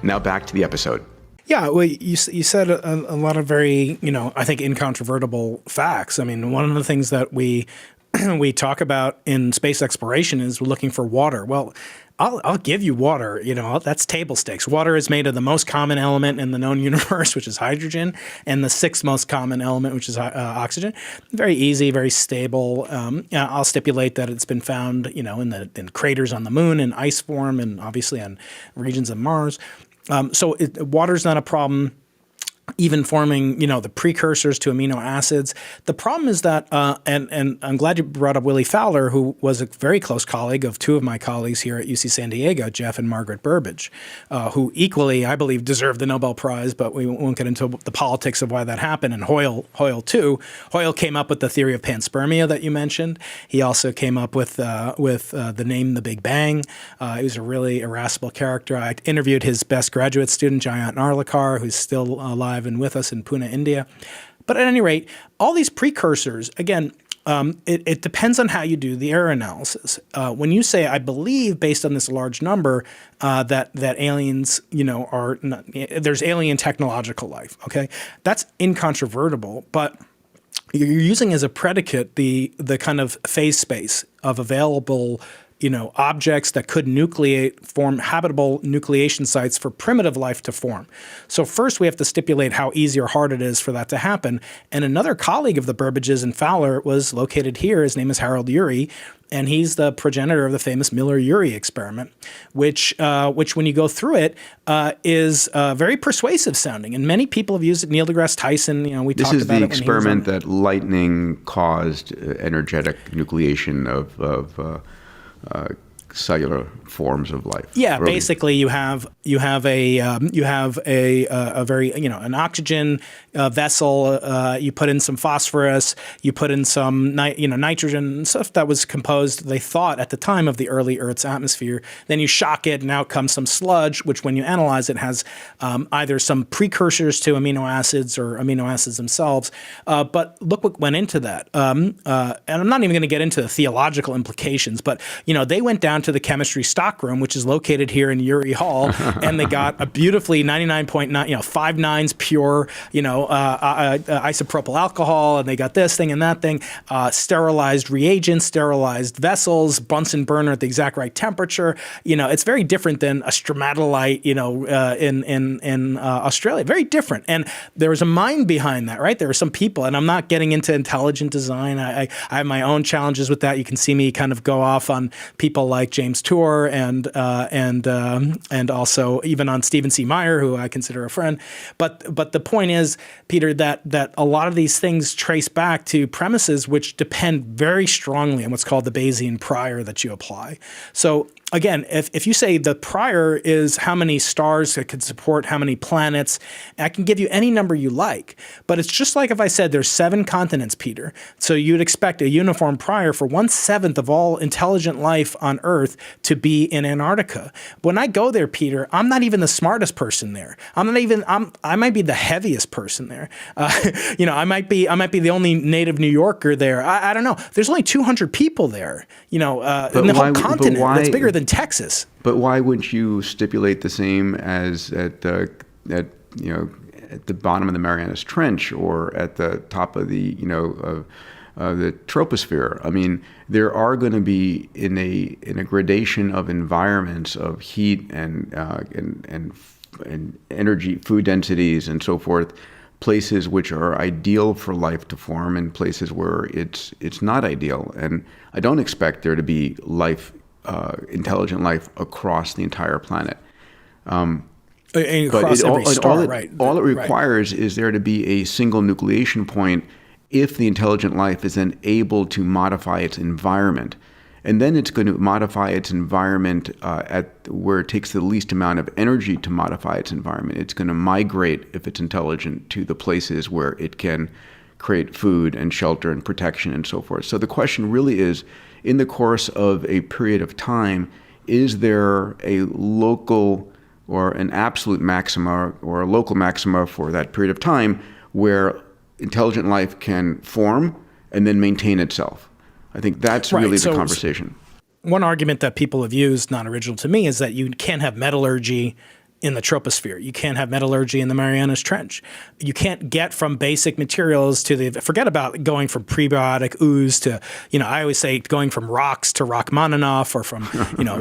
[SPEAKER 2] Now back to the episode.
[SPEAKER 1] Yeah, well, you said a lot of very, I think incontrovertible facts. I mean, one of the things that we talk about in space exploration is looking for water. Well, I'll give you water. That's table stakes. Water is made of the most common element in the known universe, which is hydrogen, and the sixth most common element, which is oxygen. Very easy, very stable. I'll stipulate that it's been found, in craters on the moon, in ice form, and obviously on regions of Mars. So water's not a problem. Even forming, the precursors to amino acids. The problem is that, and I'm glad you brought up Willie Fowler, who was a very close colleague of two of my colleagues here at UC San Diego, Jeff and Margaret Burbidge, who equally, I believe, deserved the Nobel Prize, but we won't get into the politics of why that happened. And Hoyle too. Hoyle came up with the theory of panspermia that you mentioned. He also came up with the name The Big Bang. He was a really irascible character. I interviewed his best graduate student, Jayant Narlikar, who's still alive and with us in Pune, India. But at any rate, all these precursors, again, it depends on how you do the error analysis. When you say, I believe, based on this large number, that aliens, are not, there's alien technological life, okay? That's incontrovertible, but you're using as a predicate the kind of phase space of available objects that could form habitable nucleation sites for primitive life to form. So first we have to stipulate how easy or hard it is for that to happen. And another colleague of the Burbidges and Fowler was located here. His name is Harold Urey, and he's the progenitor of the famous Miller-Urey experiment, which when you go through it, is very persuasive sounding. And many people have used it. Neil deGrasse Tyson, we talked about it.
[SPEAKER 2] This is the experiment that lightning caused energetic nucleation of cellular forms of life.
[SPEAKER 1] Yeah, basically you have a very an oxygen vessel. You put in some phosphorus. You put in some nitrogen stuff that was composed. They thought at the time of the early Earth's atmosphere. Then you shock it, and out comes some sludge, which when you analyze it has either some precursors to amino acids or amino acids themselves. But look what went into that. And I'm not even going to get into the theological implications, but they went down to the chemistry stockroom, which is located here in Urey Hall, and they got a beautifully 99.9, 5 nines pure, isopropyl alcohol, and they got this thing and that thing, sterilized reagents, sterilized vessels, Bunsen burner at the exact right temperature. It's very different than a stromatolite, in Australia. Very different. And there was a mind behind that, right? There were some people, and I'm not getting into intelligent design. I have my own challenges with that. You can see me kind of go off on people like James Tour and also even on Stephen C. Meyer, who I consider a friend. But the point is, Peter, that a lot of these things trace back to premises which depend very strongly on what's called the Bayesian prior that you apply. So again, if you say the prior is how many stars it could support, how many planets, I can give you any number you like. But it's just like if I said there's 7 continents, Peter. So you'd expect a uniform prior for 1/7 of all intelligent life on Earth to be in Antarctica. When I go there, Peter, I'm not even the smartest person there. I might be the heaviest person there. I might be the only native New Yorker there. I don't know. There's only 200 people there. In the whole continent that's bigger than Texas.
[SPEAKER 2] But why wouldn't you stipulate the same as at the bottom of the Marianas Trench or at the top of the troposphere? I mean, there are going to be in a gradation of environments of heat and energy, food densities, and so forth. Places which are ideal for life to form, and places where it's not ideal. And I don't expect there to be intelligent life across the entire planet.
[SPEAKER 1] Across every star, right?
[SPEAKER 2] All it requires is there to be a single nucleation point if the intelligent life is then able to modify its environment. And then it's going to modify its environment at where it takes the least amount of energy to modify its environment. It's going to migrate, if it's intelligent, to the places where it can create food and shelter and protection and so forth. So the question really is, in the course of a period of time, is there a local or an absolute maxima or a local maxima for that period of time where intelligent life can form and then maintain itself? I think that's really the conversation.
[SPEAKER 1] One argument that people have used, not original to me, is that you can't have metallurgy in the troposphere. You can't have metallurgy in the Marianas Trench. You can't get from basic materials to forget about going from prebiotic ooze to, I always say going from rocks to Rachmaninoff, or from,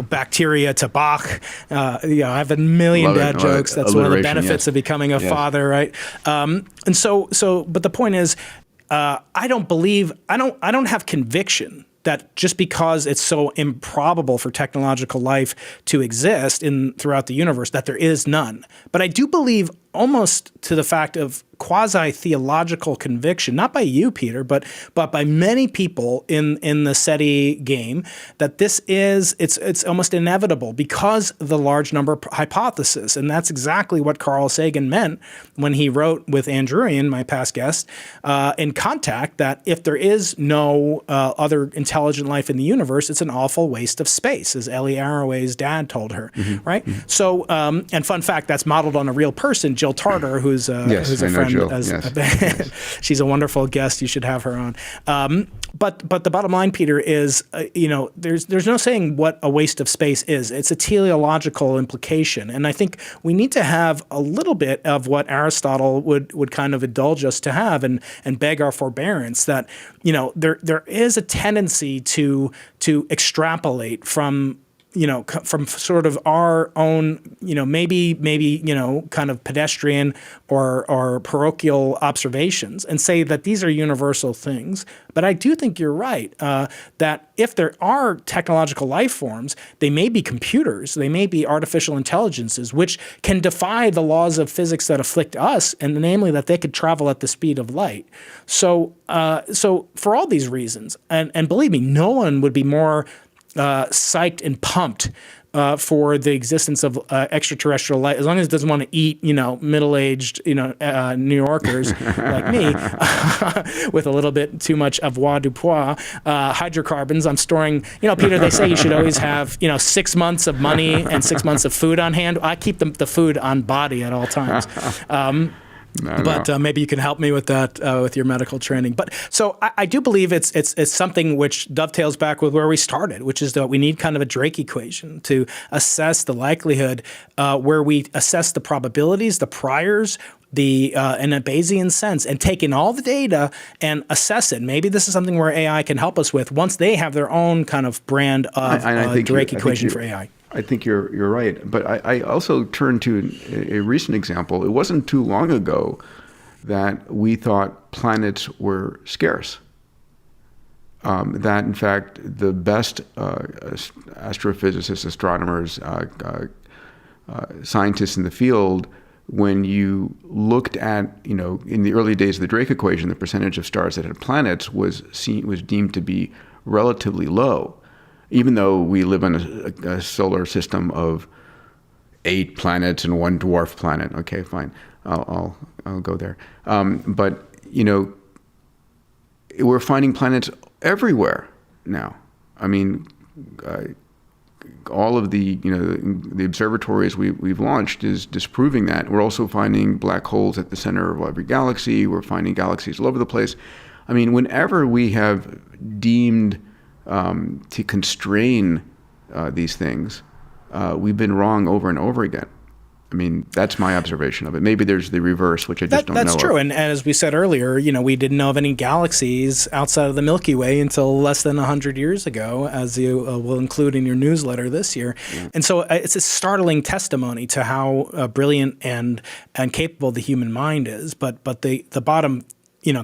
[SPEAKER 1] bacteria to Bach. I have a million dad jokes. That's one of the benefits of becoming a father, right? But the point is, I don't have conviction that just because it's so improbable for technological life to exist throughout the universe, that there is none. But I do believe, almost to the fact of quasi-theological conviction, not by you, Peter, but by many people in the SETI game, that it's almost inevitable because of the large number hypothesis. And that's exactly what Carl Sagan meant when he wrote with Andrewian, my past guest, in Contact, that if there is no other intelligent life in the universe, it's an awful waste of space, as Ellie Arroway's dad told her, right? So, and fun fact, that's modeled on a real person, Jill Tarter, who's a friend. She's a wonderful guest. You should have her on. But the bottom line, Peter, is there's no saying what a waste of space is. It's a teleological implication, and I think we need to have a little bit of what Aristotle would kind of indulge us to have, and beg our forbearance that there is a tendency to extrapolate from sort of our own, maybe kind of pedestrian or parochial observations, and say that these are universal things. But I do think you're right, that if there are technological life forms, they may be computers, they may be artificial intelligences, which can defy the laws of physics that afflict us, and namely that they could travel at the speed of light. So for all these reasons, and believe me, no one would be more psyched and pumped for the existence of extraterrestrial life, as long as it doesn't want to eat, middle-aged, New Yorkers like me, with a little bit too much avoirdupois, hydrocarbons. I'm storing, Peter, they say you should always have, 6 months of money and 6 months of food on hand. I keep the food on body at all times. Maybe you can help me with that with your medical training. But so I do believe it's something which dovetails back with where we started, which is that we need kind of a Drake equation to assess the likelihood, where we assess the probabilities, the priors, in a Bayesian sense, and take in all the data and assess it. Maybe this is something where AI can help us with once they have their own kind of brand of Drake equation for AI.
[SPEAKER 2] I think you're right. But I also turn to a recent example. It wasn't too long ago that we thought planets were scarce. That, in fact, the best astrophysicists, astronomers, scientists in the field, when you looked at, in the early days of the Drake equation, the percentage of stars that had planets was deemed to be relatively low. Even though we live in a solar system of 8 planets and 1 dwarf planet. Okay, fine. I'll go there. But we're finding planets everywhere now. I mean, all of the observatories we've launched is disproving that. We're also finding black holes at the center of every galaxy. We're finding galaxies all over the place. I mean, whenever we have deemed to constrain these things, we've been wrong over and over again. I mean, that's my observation of it. Maybe there's the reverse, which I just don't know. That's
[SPEAKER 1] true. And as we said earlier, we didn't know of any galaxies outside of the Milky Way until less than 100 years ago, as you will include in your newsletter this year. Yeah. And so it's a startling testimony to how brilliant and capable the human mind is. But the bottom,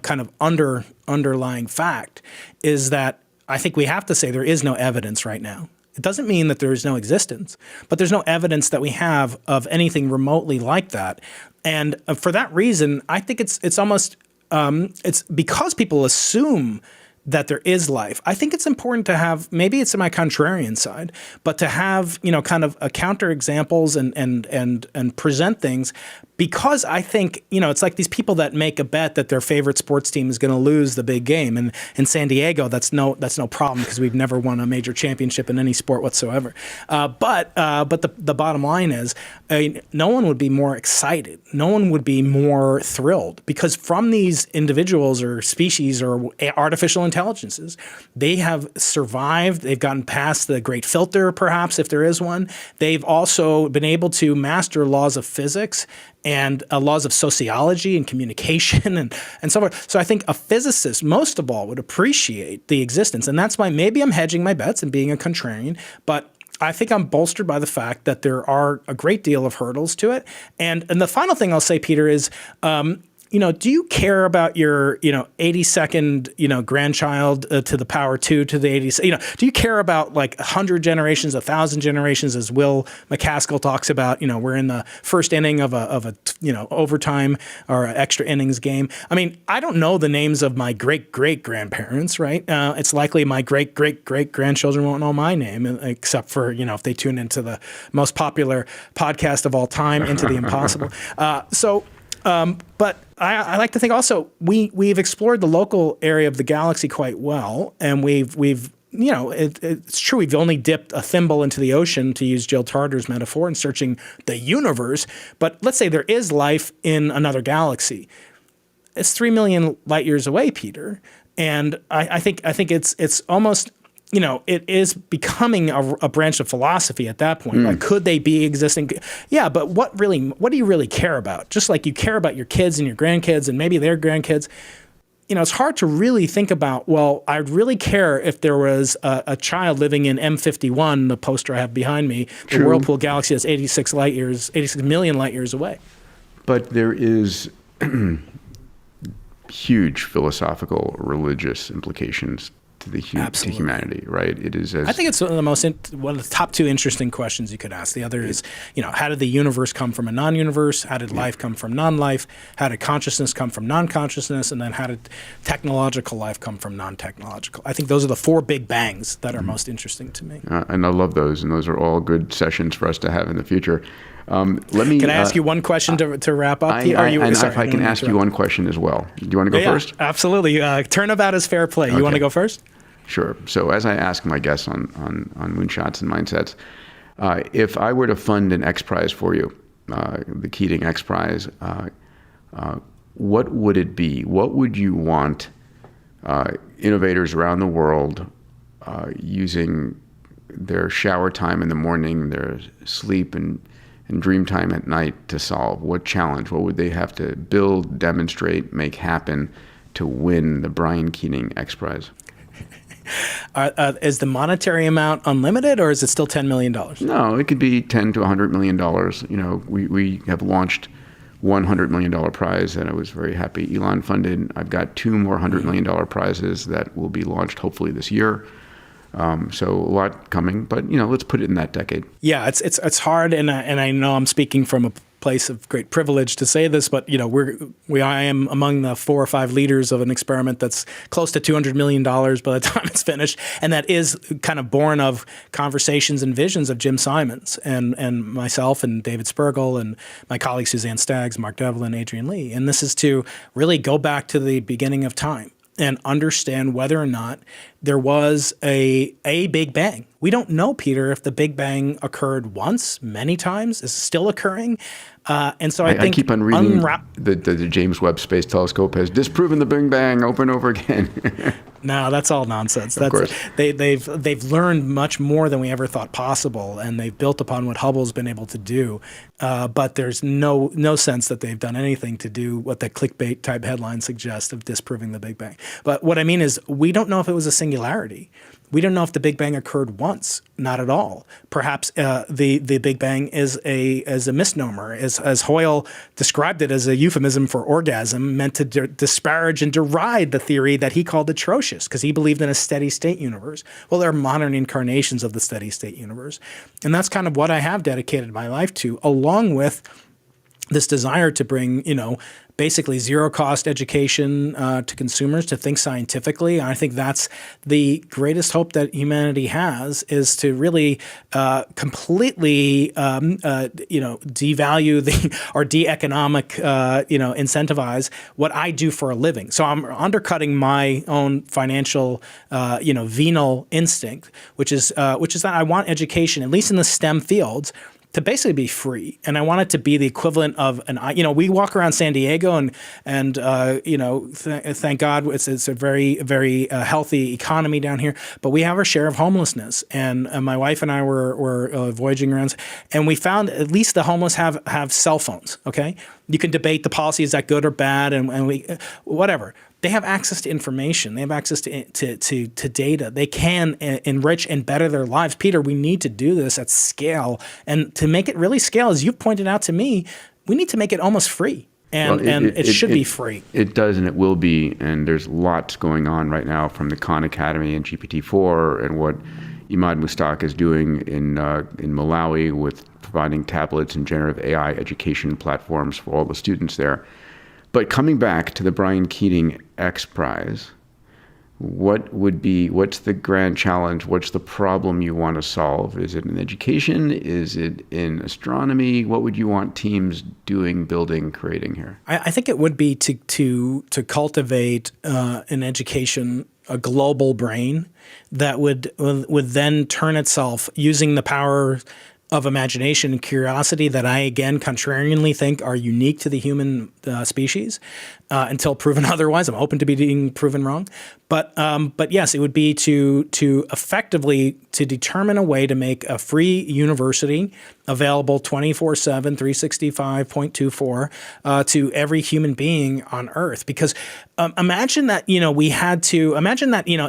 [SPEAKER 1] kind of underlying fact is that I think we have to say there is no evidence right now. It doesn't mean that there is no existence, but there's no evidence that we have of anything remotely like that. And for that reason, I think it's almost it's because people assume that there is life, I think it's important to have, maybe it's my contrarian side, but to have, kind of a counter examples and present things, because I think, it's like these people that make a bet that their favorite sports team is going to lose the big game. And in San Diego, that's no problem because we've never won a major championship in any sport whatsoever. But the bottom line is, no one would be more excited. No one would be more thrilled, because from these individuals or species or artificial intelligences, they have survived. They've gotten past the great filter, perhaps, if there is one. They've also been able to master laws of physics and laws of sociology and communication and so forth. So I think a physicist, most of all, would appreciate the existence. And that's why maybe I'm hedging my bets and being a contrarian, but I think I'm bolstered by the fact that there are a great deal of hurdles to it. And the final thing I'll say, Peter, is do you care about your, 82nd, grandchild to the power 2 to the 80? Do you care about like 100 generations, 1,000 generations, as Will McCaskill talks about? We're in the first inning of a overtime or extra innings game. I mean, I don't know the names of my great grandparents, right? It's likely my great grandchildren won't know my name, except for if they tune into the most popular podcast of all time, Into the Impossible. But I like to think also we've explored the local area of the galaxy quite well, and it's true we've only dipped a thimble into the ocean, to use Jill Tarter's metaphor, in searching the universe. But let's say there is life in another galaxy. It's 3 million light years away, Peter, and I think it's almost. It is becoming a branch of philosophy at that point. Like, could they be existing? Yeah, but what do you really care about? Just like you care about your kids and your grandkids and maybe their grandkids. It's hard to really think about, well, I'd really care if there was a child living in M51, the poster I have behind me, the Whirlpool galaxy that's 86 million light years away.
[SPEAKER 2] But there is huge philosophical, religious implications to humanity, right? It is.
[SPEAKER 1] I think it's one of the top two interesting questions you could ask. The other is, how did the universe come from a non-universe? How did life come from non-life? How did consciousness come from non-consciousness? And then how did technological life come from non-technological? I think those are the 4 big bangs that are most interesting to me.
[SPEAKER 2] And I love those, and those are all good sessions for us to have in the future. Can I
[SPEAKER 1] ask you one question to wrap up?
[SPEAKER 2] If I can ask you one question as well. Do you want to go first?
[SPEAKER 1] Absolutely. Turnabout is fair play. You want to go first?
[SPEAKER 2] Sure. So as I ask my guests on Moonshots and Mindsets, if I were to fund an X Prize for you, the Keating X Prize, what would it be? What would you want innovators around the world using their shower time in the morning, their sleep and dream time at night to solve? What challenge? What would they have to build, demonstrate, make happen to win the Brian Keating X Prize?
[SPEAKER 1] Is the monetary amount unlimited, or is it still $10 million?
[SPEAKER 2] No, it could be $10 to $100 million. We have launched $100 million prize, and I was very happy Elon funded. I've got 2 more $100 million prizes that will be launched hopefully this year. So a lot coming, but let's put it in that decade.
[SPEAKER 1] Yeah, it's hard, and I know I'm speaking from a place of great privilege to say this, but I am among the 4 or 5 leaders of an experiment that's close to $200 million by the time it's finished, and that is kind of born of conversations and visions of Jim Simons and myself and David Spergel and my colleagues Suzanne Staggs, Mark Devlin, Adrian Lee, and this is to really go back to the beginning of time and understand whether or not there was a Big Bang. We don't know, Peter, if the Big Bang occurred once, many times, is still occurring. And so I think
[SPEAKER 2] keep on reading the James Webb Space Telescope has disproven the Big Bang over and over again.
[SPEAKER 1] No, that's all nonsense.
[SPEAKER 2] Of course.
[SPEAKER 1] They've learned much more than we ever thought possible, and they've built upon what Hubble's been able to do. But there's no sense that they've done anything to do what the clickbait type headline suggests of disproving the Big Bang. But what I mean is, we don't know if it was a singularity. We don't know if the Big Bang occurred once, not at all. Perhaps the Big Bang is a misnomer, as Hoyle described it, as a euphemism for orgasm, meant to disparage and deride the theory that he called atrocious, because he believed in a steady state universe. Well, there are modern incarnations of the steady state universe, and that's kind of what I have dedicated my life to, along with this desire to bring, basically zero cost education to consumers to think scientifically. And I think that's the greatest hope that humanity has, is to really completely, devalue or de-economic, incentivize what I do for a living. So I'm undercutting my own financial, venal instinct, which is that I want education, at least in the STEM fields, to basically be free. And I want it to be the equivalent of we walk around San Diego and thank God it's a very, very healthy economy down here, but we have our share of homelessness. And my wife and I were voyaging around, and we found at least the homeless have cell phones. Okay. You can debate the policy, is that good or bad? And we, whatever. They have access to information. They have access to data. They can enrich and better their lives. Peter, we need to do this at scale. And to make it really scale, as you've pointed out to me, we need to make it almost free. And it should be free.
[SPEAKER 2] It does, and it will be. And there's lots going on right now from the Khan Academy and GPT-4 and what Imad Mustaq is doing in Malawi with providing tablets and generative AI education platforms for all the students there. But coming back to the Brian Keating X Prize, what's the grand challenge? What's the problem you want to solve? Is it in education? Is it in astronomy? What would you want teams doing, building, creating here?
[SPEAKER 1] I think it would be to cultivate in education a global brain that would then turn itself, using the power of imagination and curiosity that I, again, contrarianly think are unique to the human species, until proven otherwise. I'm open to being proven wrong. But yes, it would be to effectively to determine a way to make a free university available 24/7, 365.24 to every human being on Earth. Because imagine that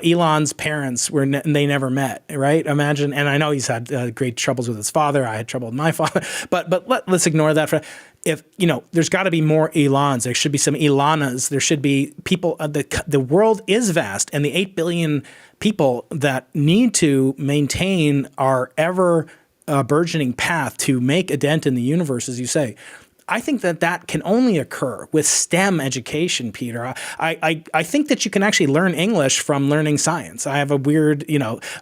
[SPEAKER 1] Elon's parents they never met, right? Imagine, and I know he's had great troubles with his father. I had trouble with my father, but let's ignore that. If there's got to be more Elons. There should be some Ilanas. There should be people. The world is vast, and the 8 billion people that need to maintain our ever burgeoning path to make a dent in the universe, as you say. I think that can only occur with STEM education, Peter. I think that you can actually learn English from learning science. I have a weird,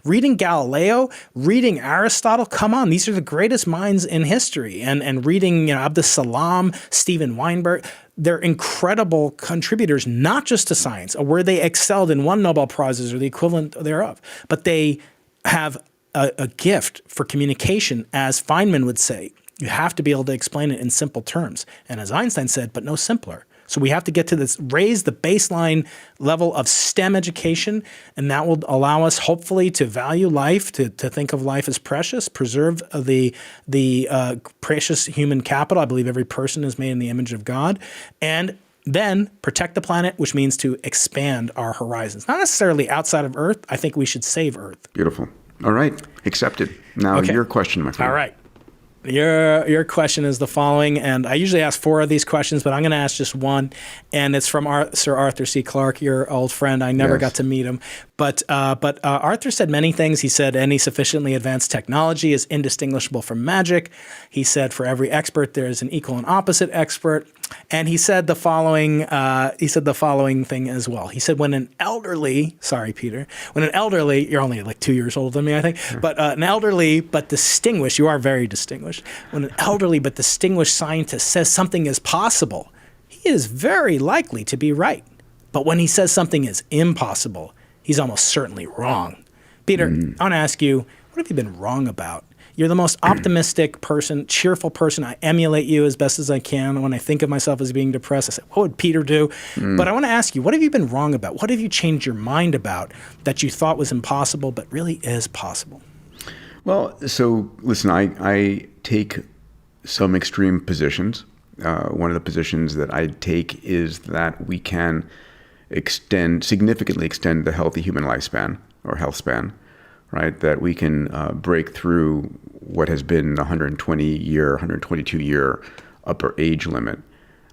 [SPEAKER 1] reading Galileo, reading Aristotle. Come on, these are the greatest minds in history. And reading, Abdus Salam, Steven Weinberg. They're incredible contributors, not just to science, where they excelled in won Nobel Prizes or the equivalent thereof, but they have a gift for communication, as Feynman would say. You have to be able to explain it in simple terms. And as Einstein said, but no simpler. So we have to get to this, raise the baseline level of STEM education, and that will allow us hopefully to value life, to think of life as precious, preserve the precious human capital. I believe every person is made in the image of God. And then protect the planet, which means to expand our horizons. Not necessarily outside of Earth. I think we should save Earth.
[SPEAKER 2] Beautiful. All right. Accepted. Now your question, my friend.
[SPEAKER 1] All right. Your question is the following, and I usually ask 4 of these questions, but I'm going to ask just one, and it's from Sir Arthur C. Clarke, your old friend. I never got to meet him, but Arthur said many things. He said any sufficiently advanced technology is indistinguishable from magic. He said for every expert there is an equal and opposite expert, and he said the following. Thing as well. He said when an elderly, you're only like 2 years older than me, I think, but an elderly but distinguished, you are very distinguished. When an elderly but distinguished scientist says something is possible, he is very likely to be right. But when he says something is impossible, he's almost certainly wrong. Peter, I want to ask you, what have you been wrong about? You're the most optimistic person, cheerful person. I emulate you as best as I can. When I think of myself as being depressed, I say, what would Peter do? But I want to ask you, what have you been wrong about? What have you changed your mind about that you thought was impossible but really is possible?
[SPEAKER 2] Well, so listen, I take some extreme positions. One of the positions that I take is that we can significantly extend the healthy human lifespan or health span, right? That we can break through what has been 122-year upper age limit.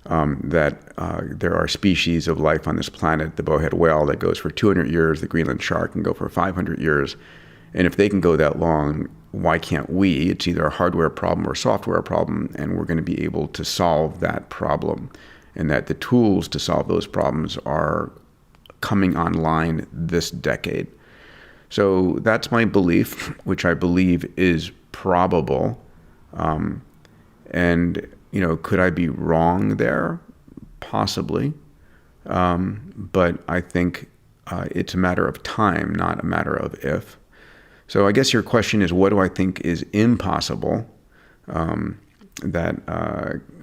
[SPEAKER 2] That there are species of life on this planet, the bowhead whale that goes for 200 years, the Greenland shark can go for 500 years. And if they can go that long, why can't we? It's either a hardware problem or a software problem, and we're going to be able to solve that problem, and that the tools to solve those problems are coming online this decade. So that's my belief, which I believe is probable. And, could I be wrong there? Possibly. But I think it's a matter of time, not a matter of if. So I guess your question is, what do I think is impossible that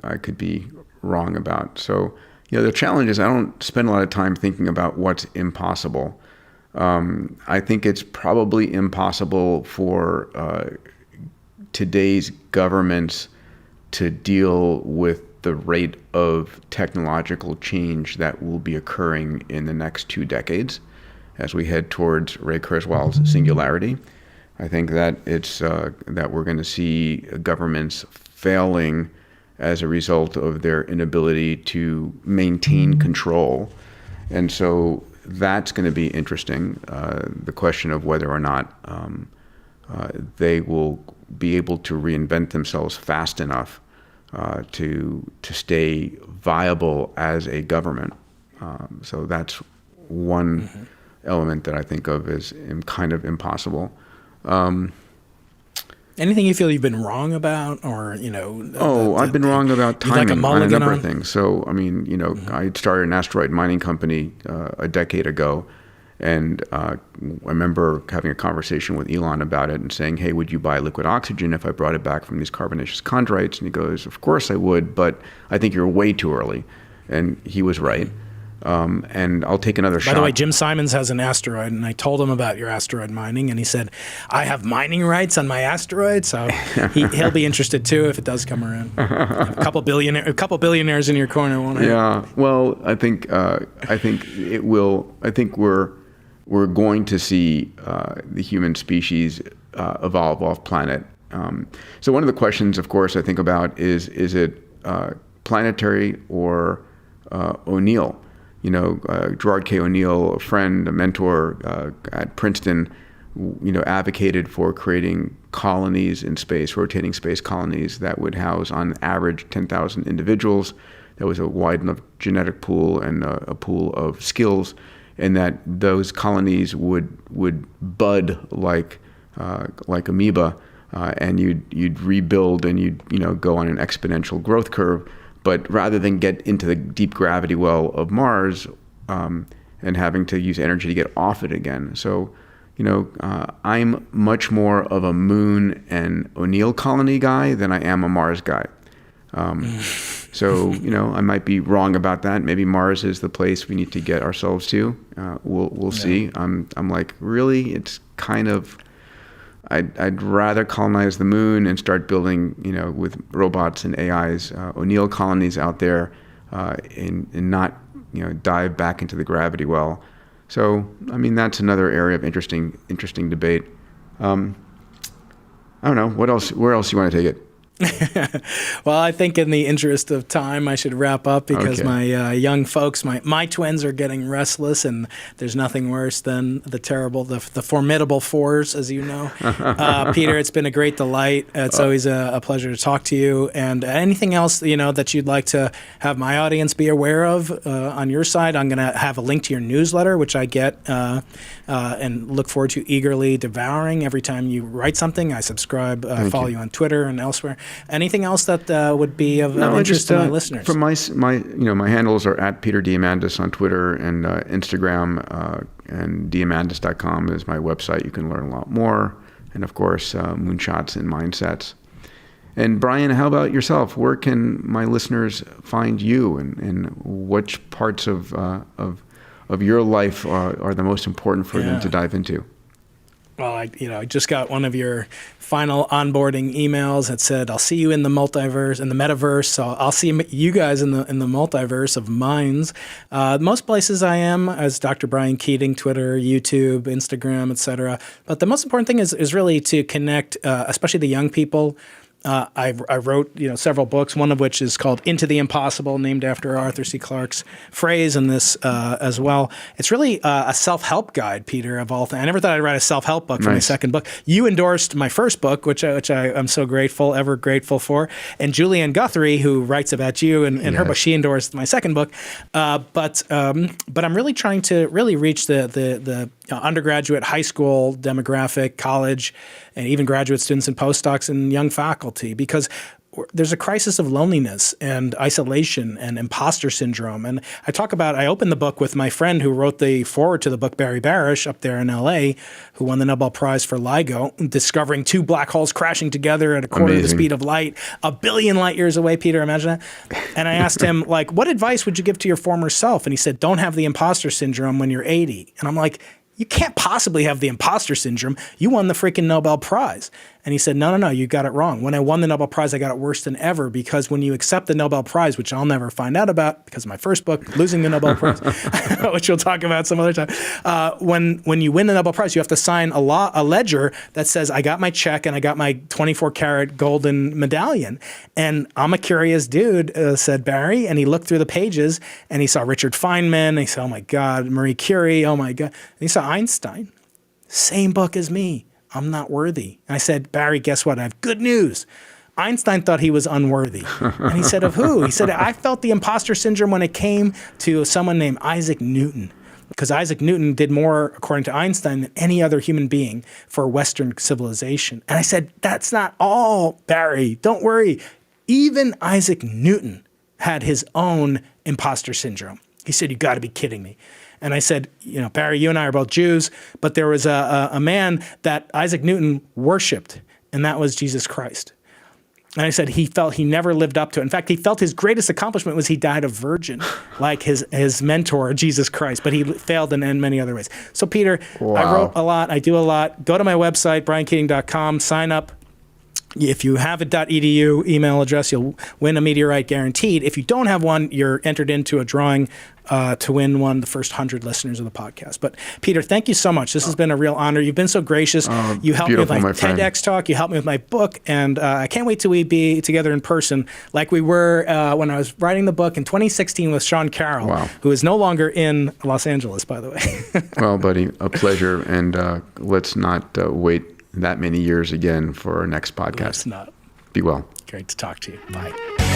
[SPEAKER 2] I could be wrong about? So, the challenge is I don't spend a lot of time thinking about what's impossible. I think it's probably impossible for today's governments to deal with the rate of technological change that will be occurring in the next 2 decades as we head towards Ray Kurzweil's singularity. I think that it's that we're going to see governments failing as a result of their inability to maintain control. And so that's going to be interesting, the question of whether or not they will be able to reinvent themselves fast enough to stay viable as a government. So that's one element that I think of as kind of impossible.
[SPEAKER 1] Anything you feel you've been wrong about, or
[SPEAKER 2] I've been wrong about timing on a number of things. So I started an asteroid mining company a decade ago, and I remember having a conversation with Elon about it and saying, "Hey, would you buy liquid oxygen if I brought it back from these carbonaceous chondrites?" And he goes, "Of course I would, but I think you're way too early." And he was right. And I'll take another shot.
[SPEAKER 1] By the way, Jim Simons has an asteroid, and I told him about your asteroid mining, and he said, "I have mining rights on my asteroid," so he'll be interested too if it does come around. A couple billionaires in your corner, won't it?
[SPEAKER 2] Yeah. Well, I think it will. I think we're going to see the human species evolve off planet. So one of the questions, of course, I think about is it planetary or O'Neill? Gerard K. O'Neill, a friend, a mentor at Princeton, advocated for creating colonies in space, rotating space colonies that would house on average 10,000 individuals. That was a wide enough genetic pool and a pool of skills, and that those colonies would bud like amoeba, and you'd rebuild and you'd go on an exponential growth curve. But rather than get into the deep gravity well of Mars and having to use energy to get off it again. So, I'm much more of a Moon and O'Neill colony guy than I am a Mars guy. So, I might be wrong about that. Maybe Mars is the place we need to get ourselves to. We'll see. I'm like, really? It's kind of... I'd rather colonize the moon and start building, with robots and AIs, O'Neill colonies out there, and not, dive back into the gravity well. So, that's another area of interesting debate. I don't know. What else? Where else you want to take it?
[SPEAKER 1] Well, I think in the interest of time, I should wrap up because my young folks, my twins are getting restless, and there's nothing worse than the formidable fours, as you know. Peter, it's been a great delight. It's always a pleasure to talk to you. And anything else, that you'd like to have my audience be aware of on your side, I'm going to have a link to your newsletter, which I get and look forward to eagerly devouring every time you write something. I subscribe, follow you on Twitter and elsewhere. Anything else that would be of interest to my listeners?
[SPEAKER 2] From my handles are at Peter Diamandis on Twitter and Instagram, and diamandis.com is my website. You can learn a lot more, and of course, moonshots and mindsets. And Brian, how about yourself? Where can my listeners find you, and which parts of your life are the most important for them to dive into?
[SPEAKER 1] Well, I just got one of your final onboarding emails that said, "I'll see you in the multiverse, in the metaverse." So I'll see you guys in the multiverse of minds. Most places I am as Dr. Brian Keating, Twitter, YouTube, Instagram, etc. But the most important thing is really to connect, especially the young people, I wrote several books, one of which is called Into the Impossible, named after Arthur C. Clarke's phrase in this as well. It's really a self-help guide, Peter, of all things. I never thought I'd write a self-help book for my second book. You endorsed my first book, which I'm so ever grateful for. And Julianne Guthrie, who writes about you and her book, she endorsed my second book. But I'm really trying to really reach the undergraduate, high school demographic, college, and even graduate students and postdocs and young faculty, because there's a crisis of loneliness and isolation and imposter syndrome. And I opened the book with my friend who wrote the foreword to the book, Barry Barish, up there in LA, who won the Nobel Prize for LIGO, discovering two black holes crashing together at a quarter of the speed of light, 1 billion light years away, Peter, imagine that. And I asked him, what advice would you give to your former self? And he said, don't have the imposter syndrome when you're 80. And I'm like, you can't possibly have the imposter syndrome. You won the freaking Nobel Prize. And he said, no, you got it wrong. When I won the Nobel Prize, I got it worse than ever, because when you accept the Nobel Prize, which I'll never find out about because of my first book, Losing the Nobel Prize, which we'll talk about some other time. When you win the Nobel Prize, you have to sign a ledger that says, I got my check and I got my 24-karat golden medallion. And I'm a curious dude, said Barry. And he looked through the pages and he saw Richard Feynman. And he said, oh my God, Marie Curie, oh my God. And he saw Einstein, same book as me. I'm not worthy. And I said, Barry, guess what? I have good news. Einstein thought he was unworthy. And he said, of who? He said, I felt the imposter syndrome when it came to someone named Isaac Newton, because Isaac Newton did more, according to Einstein, than any other human being for Western civilization. And I said, that's not all, Barry. Don't worry. Even Isaac Newton had his own imposter syndrome. He said, you got to be kidding me. And I said, Barry, you and I are both Jews, but there was a man that Isaac Newton worshipped, and that was Jesus Christ. And I said he felt he never lived up to it. In fact, he felt his greatest accomplishment was he died a virgin, like his mentor, Jesus Christ, but he failed in many other ways. So, Peter, wow. I wrote a lot. I do a lot. Go to my website, briankeating.com, sign up. If you have a .edu email address, you'll win a meteorite guaranteed. If you don't have one, you're entered into a drawing to win one of the first 100 listeners of the podcast. But Peter, thank you so much. This has been a real honor. You've been so gracious. You helped me with my TEDx talk. You helped me with my book. And I can't wait till we be together in person like we were when I was writing the book in 2016 with Sean Carroll, who is no longer in Los Angeles, by the way.
[SPEAKER 2] Well, buddy, a pleasure. And let's not wait that many years again for our next podcast.
[SPEAKER 1] Let's not.
[SPEAKER 2] Be well.
[SPEAKER 1] Great to talk to you. Bye.